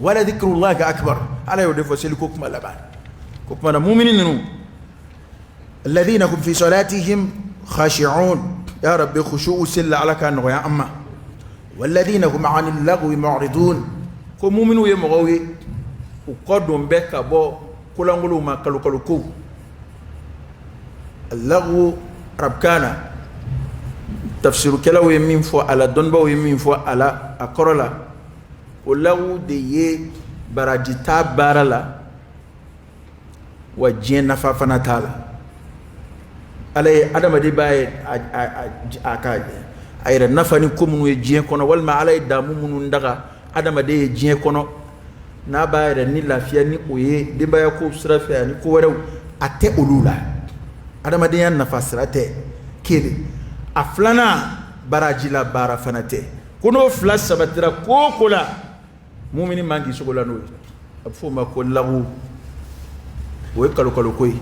[SPEAKER 1] wala dhikrullah akbar ala yo defo sel ko kuma laban ko kuma na mu'mininu alladhina hum fi salatihim khashi'un ya rabbi khushu'u silla ala kan ya amma walladhina hum 'anil lagwi mu'ridun ko mu'minu ye mogawi ukodum beka bo kulangulu ma kalukaluku allahu rabkana tafsiru kelaw min fo ala donba min fo ala akorola ulawu de ye baradita barala wa jena fa fana tala alay adama de baye aka ayra nafani komunu ye jien kono walma alay damu munun daga adama de jien kono na bayre ni lafiya ni oye de baya ko srafa ni ko waraw ate ulula adama de yan nafasrate kele aflana barajila bara fanate kono flas sabatira ko kola mu'mini mangi sogola no afuma ko lawu we kalu koy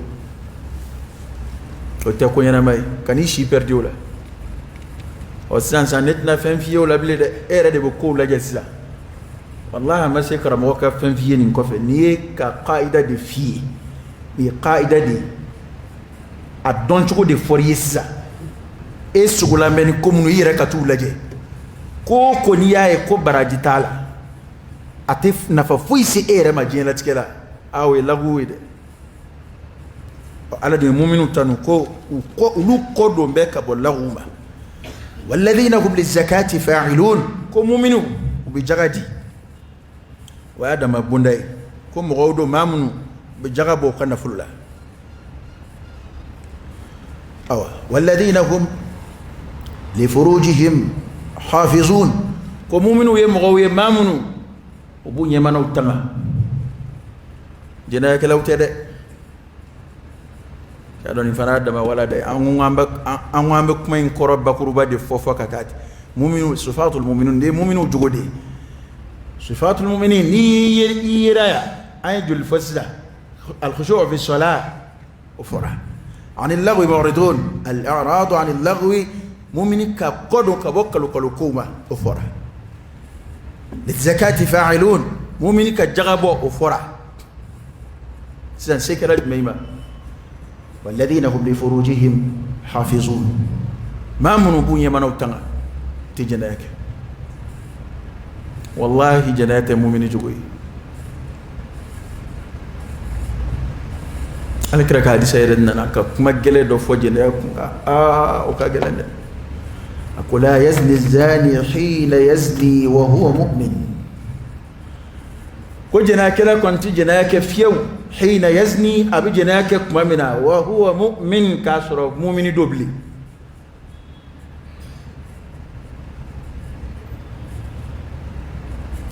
[SPEAKER 1] وتكون ينا ماي كان يشي برديو لا وسان سانتنا فين فيو لا بلي ايرا دي بكو لا جسلا والله ما سيكرا موكا فين في نكوف ني كقاعده دي في ني قاعده دي ادون تشكو دي فوريسا e sugula meni komunu yire ka tu laje ko ko ni yae ko baraji tala atif nafa fuisi ere ma jela tikela awe lagu ide ala de mu'minu tanu ko lu ko do be ka bo laguma walladhina hum lizakati fa'ilun ko mu'minu bi jagadi wa adama bunday ko mo godo mamunu bi jagabo kana fulla awa walladhina hum لفروجهم حافظون كمؤمنوا يمغوا يمامنوا وبو يمنوا تما جناك لو تد كادون فراد ما ولا دي ان وامبك مين كورب بكروبا دي فوفو كاتات مؤمنوا صفات المؤمنون دي مؤمنوا جودي صفات المؤمنين ني يرايا ايجل فسدا الخشوع في الصلاه وفرح عن اللغو معرضون الاعراض عن اللغو مؤمن كقدو كبوكلو كلوكوما أفورا للزكاة فاعلون مؤمن كجغبو أفورا سيدان سيكرا ميما والذين هم لفروجهم حافظون ما منو بني منو تنا تجناك والله جنات مؤمن جوي أنا كرا كادي سيرنا ناكا كما جلي دو فوجنا أوكا جلنا أقول لا يزني الزاني حين يزني وهو مؤمن كجناك لا كنت جناك فيو حين يزني أبي جناك مؤمنا وهو مؤمن كاسر مؤمن دوبلي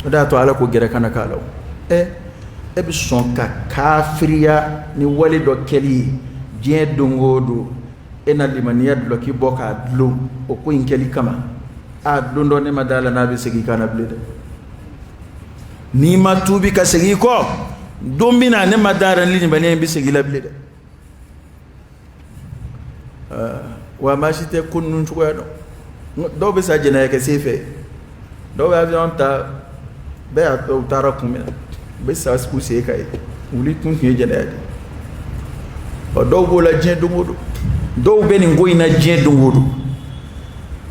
[SPEAKER 1] ودا تو على كو غير كان كالو بسون كافريا ني ولي دو كلي جين دونغودو ena limaniya dlo ki boka dlo o ko inkeli kama a dondo ne madala na be segi kana blede ni matubi ka segi ko dombina ne madara lini bane be segi la blede wa mashite kunnun chuko ya do be sa jena ke sefe do be avion ta be a to tara kumina be sa sku se kai uli kun ke jena ya o do bola jen dungodo do be ni ngoina jen dungodo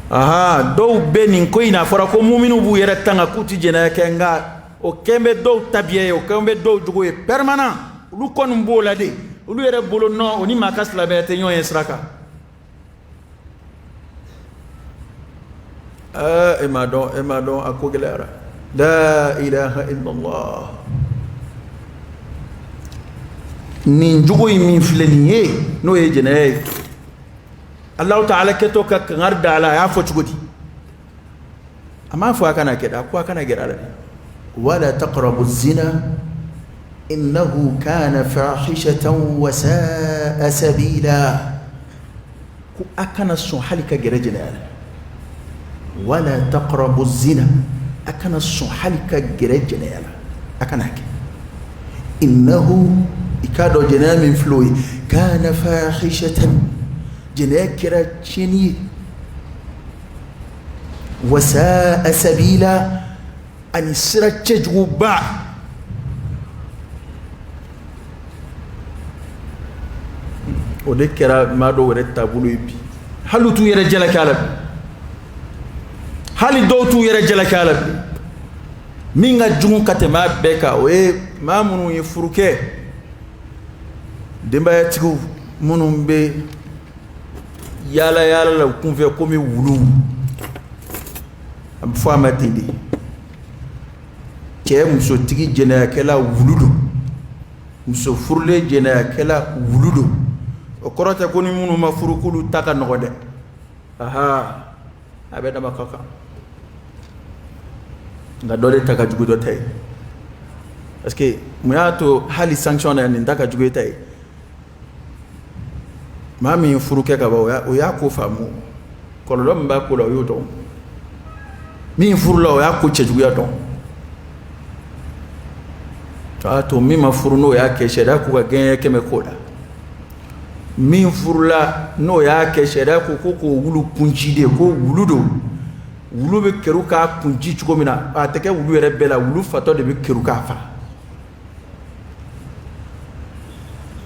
[SPEAKER 1] aha do be ni ngoina fora ko mu'minu bu yere tanga kuti jena kenga o kembe do tabiye o kembe do jugo e permanent lu kon mbola de lu yere bolo no oni makas la bete nyon esraka emadon akogelera la ilaha illallah nin jugo min fleniye no e jena Allah ta'ala keto ka ngarda ala ya fo chugodi ama fo akana keda ko akana gerala wala taqrabu az-zina innahu kana fahishatan wa sa'a sabila ku akana so halika gerajina wala taqrabu az-zina akana so halika gerajina akana ke innahu ikado jana min floy kana fahishatan جناكرة شني وساء سبيلا أن يسرى تجوبا وذكر ما دو ورتا بلوبي هل تو يرجل كالب هل دو تو يرجل كالب مين جون كتما بكا وي ما منو يفركه دمبا يتكو منو بي yala la kunfe komi wulu am fama tindi ke muso tigi jena kala wuludo muso furle jena kala wuludo o korota ko ni munu ma furukulu taka nogode aha abeda makaka nga dole taka jugudo tay parce que muyato hali sanction na ndaka jugudo tay mami furuke ka ba o ya ko famu kololo mba ko lo yoto mi furulo o ya ko chejuya don to mi ma furuno ya ke sheda ku ga gen ke me koda min furula n'o y'a kɛ sariya ko k'o wulu kunci de ko wulu do wulu bɛ kɛru k'a kunci cogo min na a tɛ kɛ wulu yɛrɛ bɛɛ la wulu fatɔ de bɛ kɛru k'a fa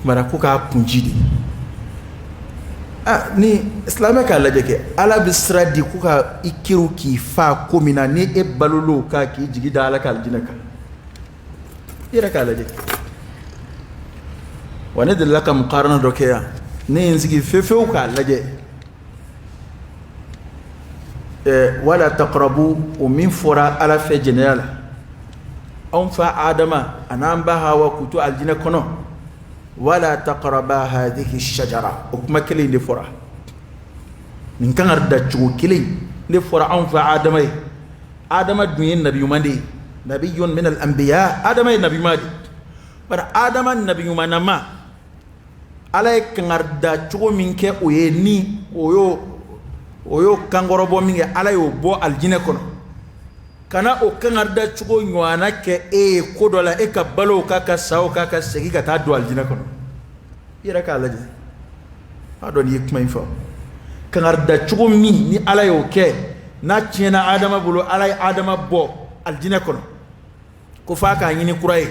[SPEAKER 1] mara ko k'a kunci de ni silamɛ k'a lajɛ kɛ ala bɛ sira di ko ka i kɛru k'i fa ko min na ni e balolo k'a k'i jigi da ala ka alijinɛ kan i yɛrɛ k'a lajɛ wa ne delila ka muqarana dɔ kɛ yan ne ye n sigi fefewu k'a lajɛ wala taqrabu o min fɔra ala fɛ jɛnɛya la anw fa adama a n'an ba hawa k'u to alijinɛ kɔnɔ wala taqraba hadihi shajara o kuma kelen de fɔra nin kan ka da cogo kelen de fɔra anw fa adama ye adama dun ye nabi ɲuman de ye nabiyun min al anbiya adama ye nabi ɲuman de bari adama nabi ɲumanama ala ye kangarida cogo min kɛ o ye ni o y'o kankɔrɔbɔ min kɛ ala y'o bɔ alijinɛ kɔnɔ kana o kangarida cogo ɲɔgɔnna kɛ e ye ko dɔ la e ka balo k'a ka sa o k'a ka segin ka taa don alijinɛ kɔnɔ i yɛrɛ k'a lajɛ a dɔn n'i ye kuma in fɔ kangarida cogo min ni ala y'o kɛ n'a tiɲɛna adama bolo ala ye adama bɔ alijinɛ kɔnɔ ko f'a k'a ɲini kura ye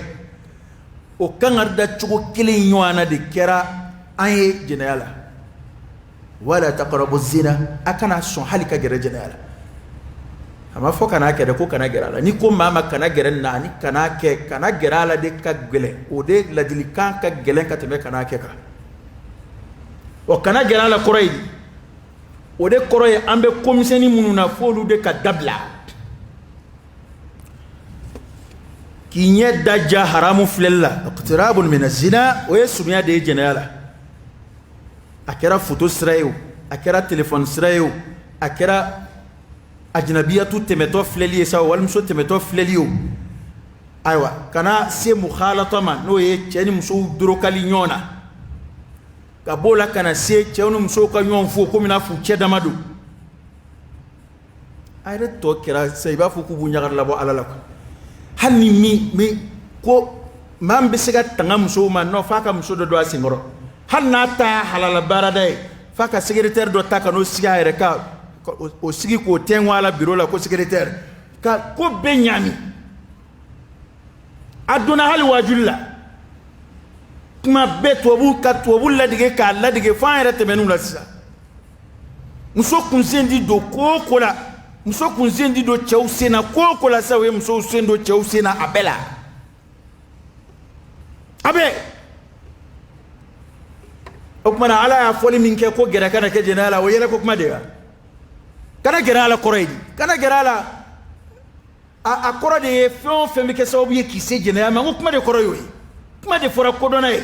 [SPEAKER 1] o kangarida cogo kelen ɲɔgɔnna de kɛra an ye jɛnɛya la wala taqrabu zina a kana sɔn hali ka gɛrɛ jɛnɛya la a ma fɔ kana kɛ dɛ ko kana gɛrɛ a la ni ko maa ma kana gɛrɛ na ni kana kɛ kana gɛrɛ a la de ka gɛlɛn o de ladilikan ka gɛlɛn ka tɛmɛ kana kɛ kan wa kana gɛrɛ a la kɔrɔ ye o de kɔrɔ ye an bɛ komisɛnni minnu na f'olu de ka dabila k'i ɲɛ da ja haramu filɛli la iqtirabun min az-zina o ye surunya de ye jɛnɛya la a kɛra foto sira ye o a kɛra telefɔni sira ye o a kɛra ajinabiyatu tɛmɛtɔ filɛli ye sa o walimuso tɛmɛtɔ filɛli ye o ayiwa kana se mukhalatɔ ma n'o ye cɛ ni musow dorokali ɲɔgɔn na ka b'o la kana se cɛw ni musow ka ɲɔgɔn fo komi n'a fɔ cɛ dama don a yɛrɛ tɔ kɛra sa i b'a fɔ k'u b'u ɲagari labɔ ala la hali ni min ko maa min bɛ se ka tanga musow ma non f'a ka muso dɔ don a senkɔrɔ hali n'a ta halala baarada ye f'a ka secrétaire dɔ ta ka n'o sigi a yɛrɛ ka o sigi k'o tɛngun a la bureau la ko secrétaire ka ko bɛɛ ɲaami a donna hali wajuli la kuma bɛɛ tubabu ladege k'a ladege fo an yɛrɛ tɛmɛn'u la sisan muso kunsen di don ko o ko la muso kunsen di don cɛw sen na ko o ko la sisan o ye musow sen don cɛw sen na a bɛɛ la a bɛɛ o kumana ala y'a fɔli min kɛ ko gɛrɛ kana kɛ jɛnɛya la o yɛrɛ ko kuma de wa kana gɛrɛ a la kɔrɔ ye di kana gɛrɛ a la a kɔrɔ de ye fɛn o fɛn bɛ kɛ sababu ye k'i se jɛnɛya ma n ko kuma de kɔrɔ y'o ye kuma de fɔra kodɔnna ye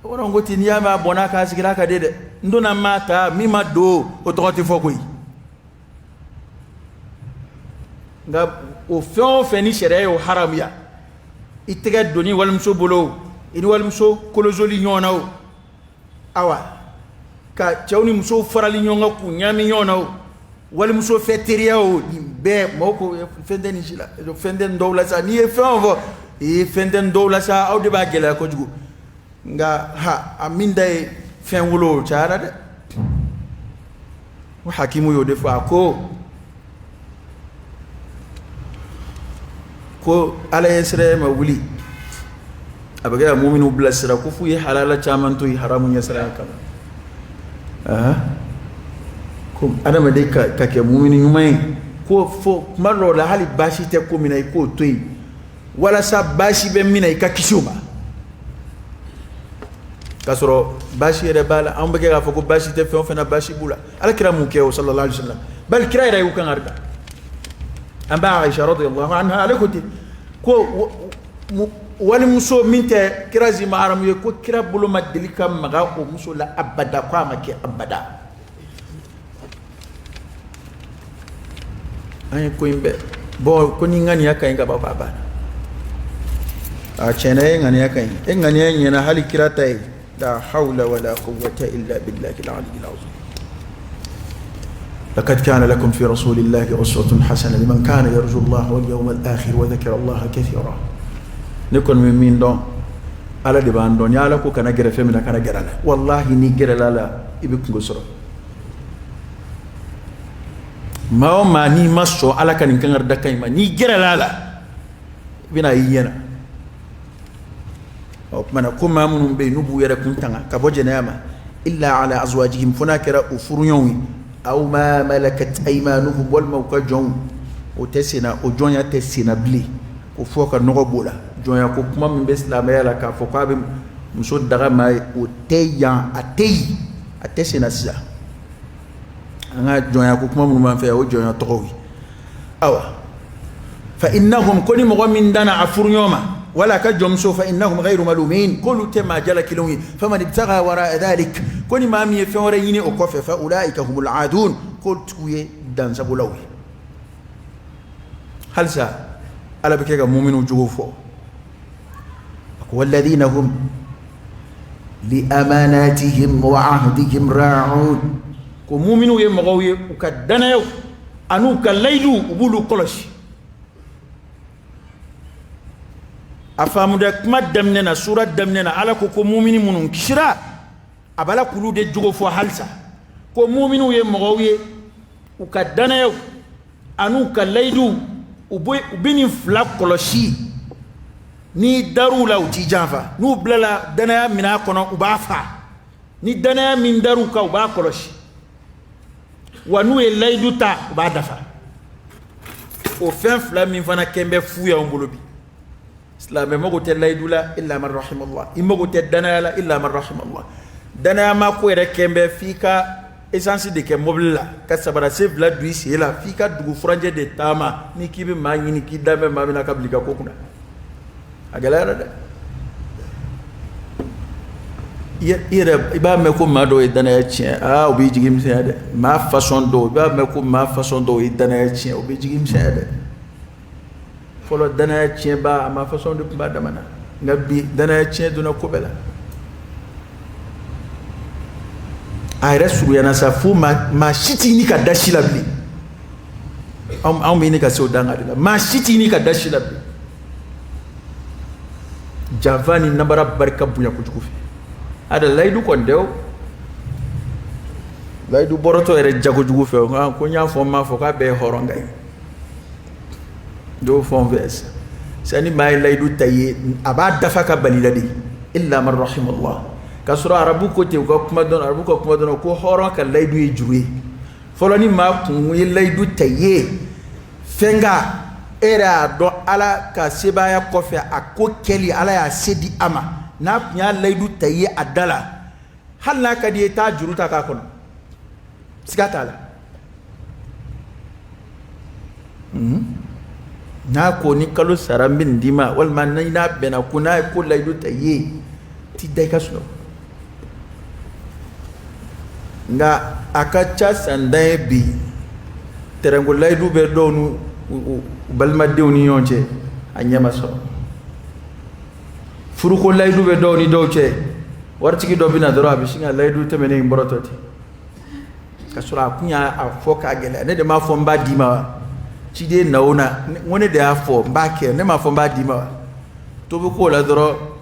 [SPEAKER 1] o kɔrɔ n ko ten n'i y'a mɛn a bɔnna k'a sigira a ka di dɛ n donna maa ta min ma don o tɔgɔ tɛ fɔ koyi nka o fɛn o fɛn ni sariya y'o haramuya i tɛgɛ doni walimuso bolo o i ni walimuso kolosoli ɲɔgɔn na o awa ka cɛw ni musow farali ɲɔgɔn kan k'u ɲaami ɲɔgɔn na o walimuso fɛ teriya o nin bɛɛ mɔgɔw ko fɛn tɛ nin si la fɛn tɛ nin dɔw la sa n'i ye fɛn o fɔ fɛn tɛ nin dɔw la sa aw de b'a gɛlɛya kojugu nka a min da ye fɛn wolo o cayara dɛ ko hakimu y'o de fɔ a ko ala ye sira ma wuli a bɛ kɛ ka muminu bilasira ko f'u ye halala caman to yen haramu ɲɛsira kama ko adamaden ka kɛ mumini ɲuman ye ko fo kuma dɔw la hali baasi tɛ ko min na i k'o to yen walasa baasi bɛ min na i ka kisi o ma k'a sɔrɔ baasi yɛrɛ b'a la an bɛ kɛ k'a fɔ ko baasi tɛ fɛn o fɛn na baasi b'u la alakira mun kɛ o sallallahu alaihi wa sallam bali kira yɛrɛ y'u kan ka da an b'a Aisha radiyallahu anha ale ko ten ko walimuso min tɛ kira zima haramu ye ko kira bolo ma deli ka maga o muso la abada ko a ma kɛ abada an ye ko in bɛɛ bɔn ko ni ŋaniya ka ɲi ka ban a banna a tiɲɛna e ŋaniya ka ɲi e ŋaniya ɲɛna hali kira ta ye la hawla wala quwwata illa billahi al-aliyyil azim لقد كان لكم في رسول الله أسوة حسنة لمن كان يرجو الله واليوم الآخر وذكر الله كثيرا نكون من دون ala de ban don ya ala ko kana gere femina kana gerala wallahi ni gerala la ibe kungo soro mao ma ni maso ala kan kangar dakay ma ni gerala la bina yiyena o mana kuma munum be nubu yere kuntanga ka bojene yama illa ala azwajihim funakira ufurunyawi aw ma malakat aymanuhum wal mawqajun o tesina o jonya tesina bli o foka nogo bola jonya ko kuma min be islamaya la ka foka be muso daga mai o teyan atesina sisa anga jonya ko kuma mun man fe o jonya tokowi awa fa innahum kuni mu'min dana afurnyoma ولا كجمسو فإنهم غير ملومين كل تما جلك لوين فمن ابتغى وراء ذلك كل ما مي فوريني أكف فأولئك هم العادون كل توي دان سبولوي هل سا على بكيك مؤمن وجوفو والذين هم لأماناتهم وعهدهم راعون كمؤمن يمغوي وكدنا يو أنو كليلو وبولو كلش afamu da kuma damnena sura damnena ala ko mu'mini munun kishira abala kulu de jogo fo halsa ko mu'minu ye mogoye ukadana yo anu kalaidu ubini flak koloshi ni darula uti janfa nu blala dana mina kono ubafa ni dana min daru ka uba koloshi wanu e laidu ta uba dafa o fen fla min fana kembe fuya ombolobi islam mo gote laydula illa man rahimallah immo gote danala illa man rahimallah dana ma ko re kembe fika essence de ke mobila ka sabara se vla duisi la fika dugu franje de tama ni kibe ma ni ki dame ma bina kablika ko kuna agala da ira iba me ko ma do dana ya chien obi jigim se ade ma façon do iba me ko ma façon do dana ya chien obi jigim se ade folo dana chien ba ma façon de ba damana ngabi dana chien duna kobela ay resuru yana sa fu ma shiti ni ka dashi labli am mi ni ka so danga de ma shiti ni ka dashi labli javani nabara barka bunya kujukufi ada laydu kon dew laydu boroto ere jago jugufe ko nya fo ma fo ka be horongay do fon vers sani may laydu tayi aba dafaka baliladi illa man rahimallah kasura arabu ko te ko kuma don arabu ko kuma don ko horon ka laydu e juwe foloni ma kun yi laydu tayi fenga era do ala ka sebaya kofe akko keli ala ya sedi ama na nya laydu tayi adala halla ka di ta juruta ka kono sikatala na ko ni kalo sarambin dima wal man na bena kuna ko laydu tayi ti dai kasno nga akacha sandai bi terango laydu be donu balma dewni yonche anyama so furu ko laydu be doni dowche wartiki do bina doro abi singa laydu temene mborototi kasura kunya afoka gele ne de ma fo mba dima chide naona woni de afo mbake ne ma fo mba dima to be ko la doro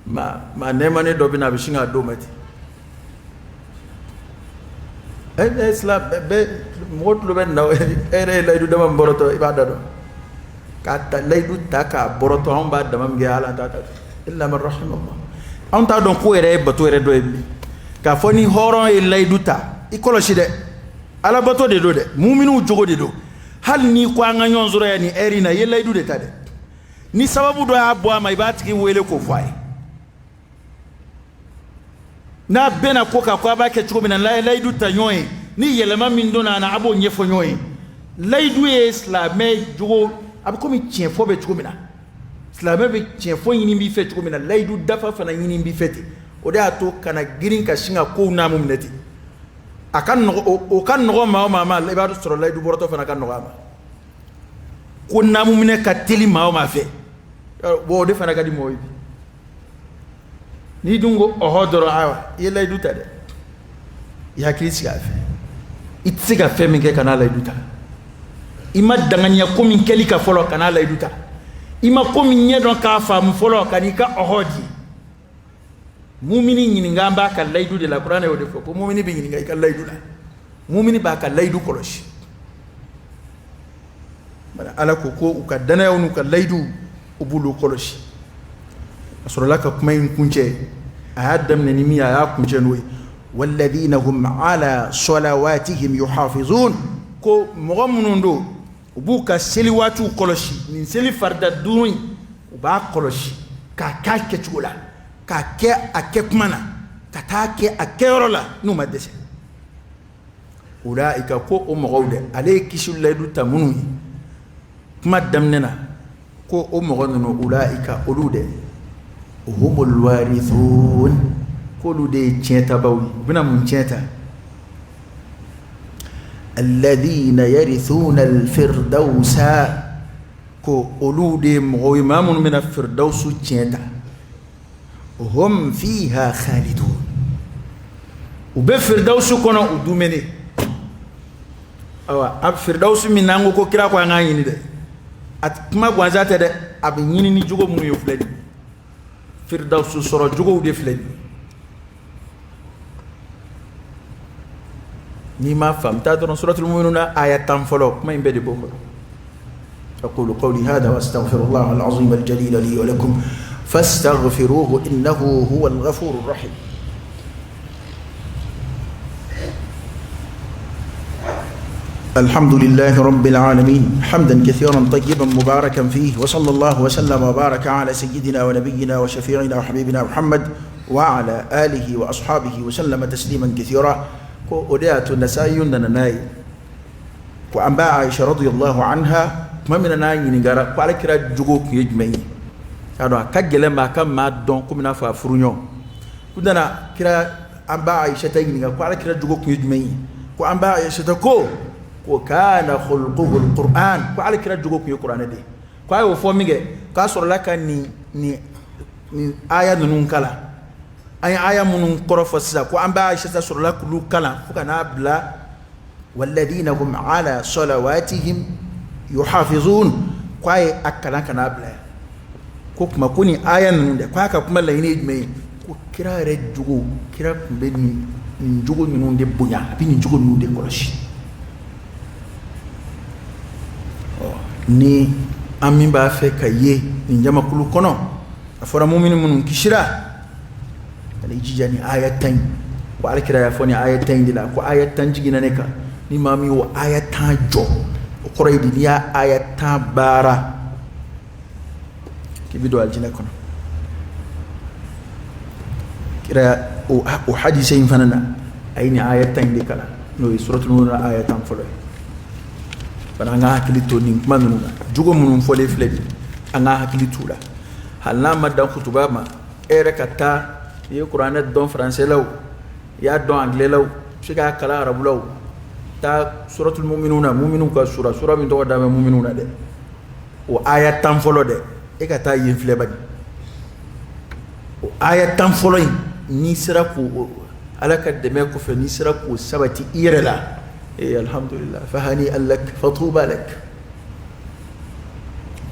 [SPEAKER 1] ma ne mane do bina abi singa do mati islam be modlu ben naw ere laydu dama mboroto ibada do kata laydu taka boroto on ba dama ngi ala tata illa man rahimallah on ta don ko ere bato ere do bi ka foni horon e laydu ta ikoloshi de ala bato de do de mu'minu jogo de do hal ni ko anga nyonzoro ya ni eri na ye laydu de ta de ni sababu do ya bo ama ibati wele ko fai na bena ko ka ko ba ke chuko mina laydu ta nyoy ni yelema min dona na abo nyefo nyoy laydu e islamé jogo ab ko mi tien fo be chuko mina islamé be tien fo yini bi fe chuko mina laydu dafa fana yini bi fete o da to kana girin ka shinga ko na mum neti akan no o kan no ma le ba do soro laydu boroto fana kan no ma ko na mum ne ka teli ma fe bo de fana ka di moy ni dungo o hodoro awa ye laydu ta de ya krisi afi itsiga femi ke kana laydu ta ima danganya ko min keli ka folo kana laydu ta ima ko min nyedon ka fam folo kanika o hodi mumini ñininga mba ka laydu de la qur'an e wode fo ko mumini be ñininga ka laydu la mumini ba ka laydu koloshi bala ala ko ka danayonu ka laydu ubulu koloshi asrola ka kuma in kunce ayadam ne nimi ya kunce noy walladhina hum ala salawatihim yuhafizun ko mogamunundo ubuka seli watu koloshi ni seli farda duni uba koloshi ka ke chula ka ke kumana ka ta ke akerola numa dese ulaika ko o mogawde alayki shullaydu tamunu kuma damnena ko o mogono ulaika ulude humul warithun ko lude cheta bawi bina mun cheta alladhina yarithuna alfirdausa ko ulude mogoy mamun min alfirdausu cheta hum fiha khalidun ube firdausu kono udumene awa ab firdausu min nango ko kira ko nga yini de at kuma gwanzata de ab yini ni jugo mun yo fledi firdausu soro jugo de fledi ni ma fam ta don suratul mu'minuna ayatan folo kuma imbe de boko aqulu qawli hada wa astaghfirullah al-azim al-jalil li wa lakum فاستغفروه إنه هو الغفور الرحيم الحمد لله رب العالمين حمدا كثيرا طيبا مباركا فيه وصلى الله وسلم وبارك على سيدنا ونبينا وشفيعنا وحبيبنا محمد وعلى آله وأصحابه وسلم تسليما كثيرا وديات النسائي نناي وأنباء عائشة رضي الله عنها ما من ناي نغارا قال كرا جوجوك يجمعين alors kagele ma kam ma don comme na fa furunyo kudana kira amba aisha tayini ga kwala kira jugo ku yujmei ko amba aisha ta ko kana khulquhu alquran ko ala kira jugo ku qur'an de ko ayo fo mige ka soro la kan ni aya nun kala aya munun korofo sa ko amba aisha ta soro la kulu kala ko kana bla walladina hum ala salawatihim yuhafizun ko ay akala kana bla ko kuma kuni ayan nun da kwaka kuma laini mai ko kira re jugo kira kumbe ni jugo nun de bunya bi ni jugo nun de koloshi ni amin ba fe kaye ni jama kulu kono afora mu'minu mun kishira ali jijani ayatan ko alkira ya foni ayatan dila ko ayatan jigina ne ka ni mami wo ayatan jo ko raydi ya ayatan bara bido aljina kono kira o hadise fanana ayni ayatan de kala no suratul nur ayatan folo bana nga hakilito ni manunu jugo munun fole fledi anga hakilito la halna madan khutuba ma ere kata ye qur'an don français law ya don anglais law shiga kala arabu law ta suratul mu'minun ka sura min to wadama mu'minuna de o ayatan folo de e ka taa yen filɛ bani o aya tan fɔlɔ in n'i sera k'o ala ka dɛmɛ kɔfɛ n'i sera k'o sabati i yɛrɛ la alhamdulillah fa hani alak fa tuba lak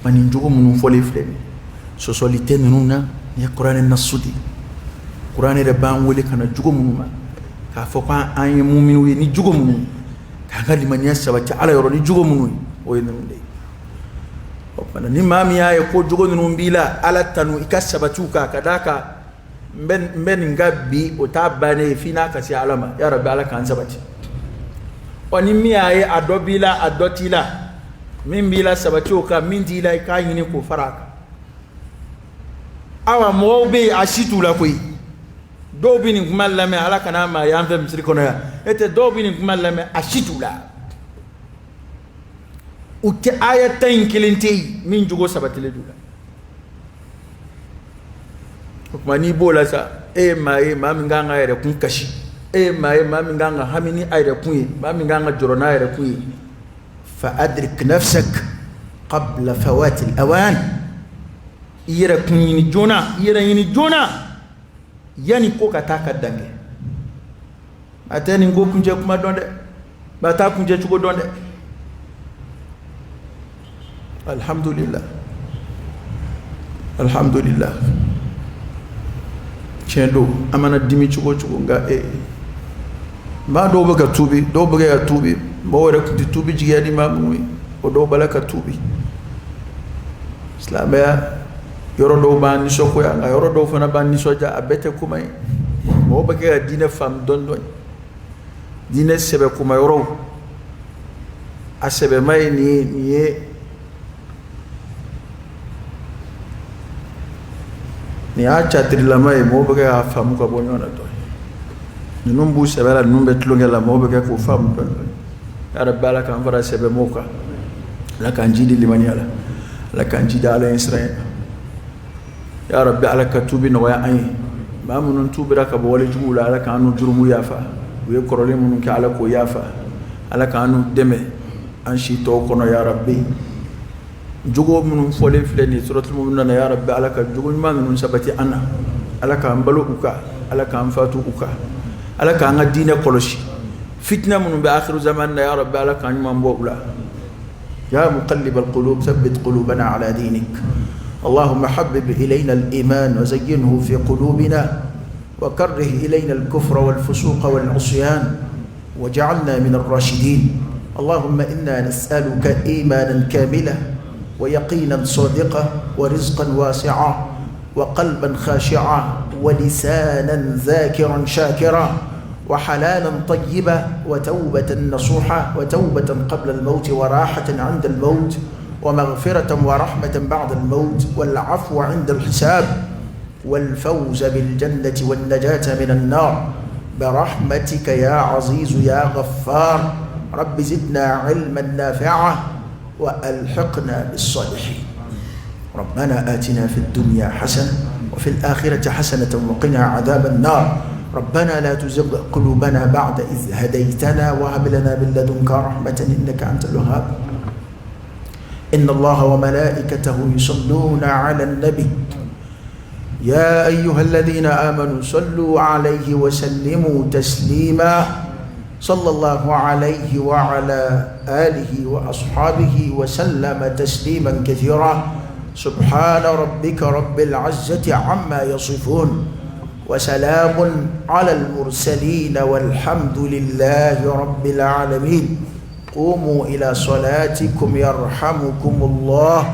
[SPEAKER 1] mani jogo minnu fɔlen filɛ nin sɔsɔli tɛ ninnu na ni ye kuranɛ nasu de kuranɛ yɛrɛ b'an wele ka na jogo minnu ma k'a fɔ k'an ye muminiw ye ni jogo minnu k'an ka limaniya sabati ala yɔrɔ ni jogo minnu ye o ye ninnu de ye ni mami ya ko jogo nunu bila ala tanu ikasabatu ka kadaka ben ngabi o tabane fina kasi alama ya rabbi ala kan sabati oni mi aye adobila adotila min bila sabatu ka min dila ka yini ko faraka awa mobe ashitu la koy do bini kumallame ala kana ma yamve misri kono ya ete do bini kumallame ashitu la uke ayatan kilintei min jugo sabatile dula kuma ni bola sa ma min ganga yere kun kashi ma min ganga hamini ayre kun ma min ganga jorona yere kun fa adrik nafsak qabla fawat al-awan yere kun ni jona yani ko kataka dange ateni ngo kunje kuma donde bata kunje chugo donde alhamdulillah chendo amana dimi chugo nga ma do baga tubi do baga ya tubi mo wara kuti tubi jigani ma mumi o do balaka tubi islamaya yoro do ban ni soko ya nga yoro do fana ban ni soja abete kumay mo baga ya dina fam don dina sebe kuma yoro asebe mai ni acha trilamai mo baga ya fam ko bonyona to numbu sebela numbe tulongela mo baga ko fam to ya rabbala kan fara sebe moka la kan jidi limaniala la kan jida ala israel ya rabbi ala katubi no ya ay ma munun tubira ka bole jumula ala kanu jurumu yafa we korole munun ka ala ko yafa ala kanu deme an shi to kono ya rabbi jugo munun fole fleni suratul mu'minun ya rabbi ala ka jugo ma munun sabati ana ala ka ambalu uka ala ka amfatu uka ala ka nga dina koloshi fitna munun bi akhiru zaman ya rabbi ala ka nyuma mbobula ya muqallib alqulub thabbit qulubana ala dinik اللهم حبب إلينا الإيمان وزينه في قلوبنا وكره إلينا الكفر والفسوق والعصيان وجعلنا من الراشدين اللهم إنا نسألك إيمانا كاملا ويقينا صادقا ورزقا واسعا وقلبا خاشعا ولسانا ذاكرا شاكرا وحلالا طيبا وتوبة نصوحا وتوبة قبل الموت وراحة عند الموت ومغفرة ورحمة بعد الموت والعفو عند الحساب والفوز بالجنة والنجاة من النار برحمتك يا عزيز يا غفار رب زدنا علما نافعا وألحقنا بالصالحين ربنا آتنا في الدنيا حسنة وفي الآخرة حسنة وقنا عذاب النار ربنا لا تزغ قلوبنا بعد إذ هديتنا وهب لنا من لدنك رحمة إنك أنت الوهاب إن الله وملائكته يصلون على النبي يا أيها الذين آمنوا صلوا عليه وسلموا تسليما صلى الله عليه وعلى آله وأصحابه وسلم تسليما كثيرا سبحان ربك رب العزة عما يصفون وسلام على المرسلين والحمد لله رب العالمين قوموا إلى صلاتكم يرحمكم الله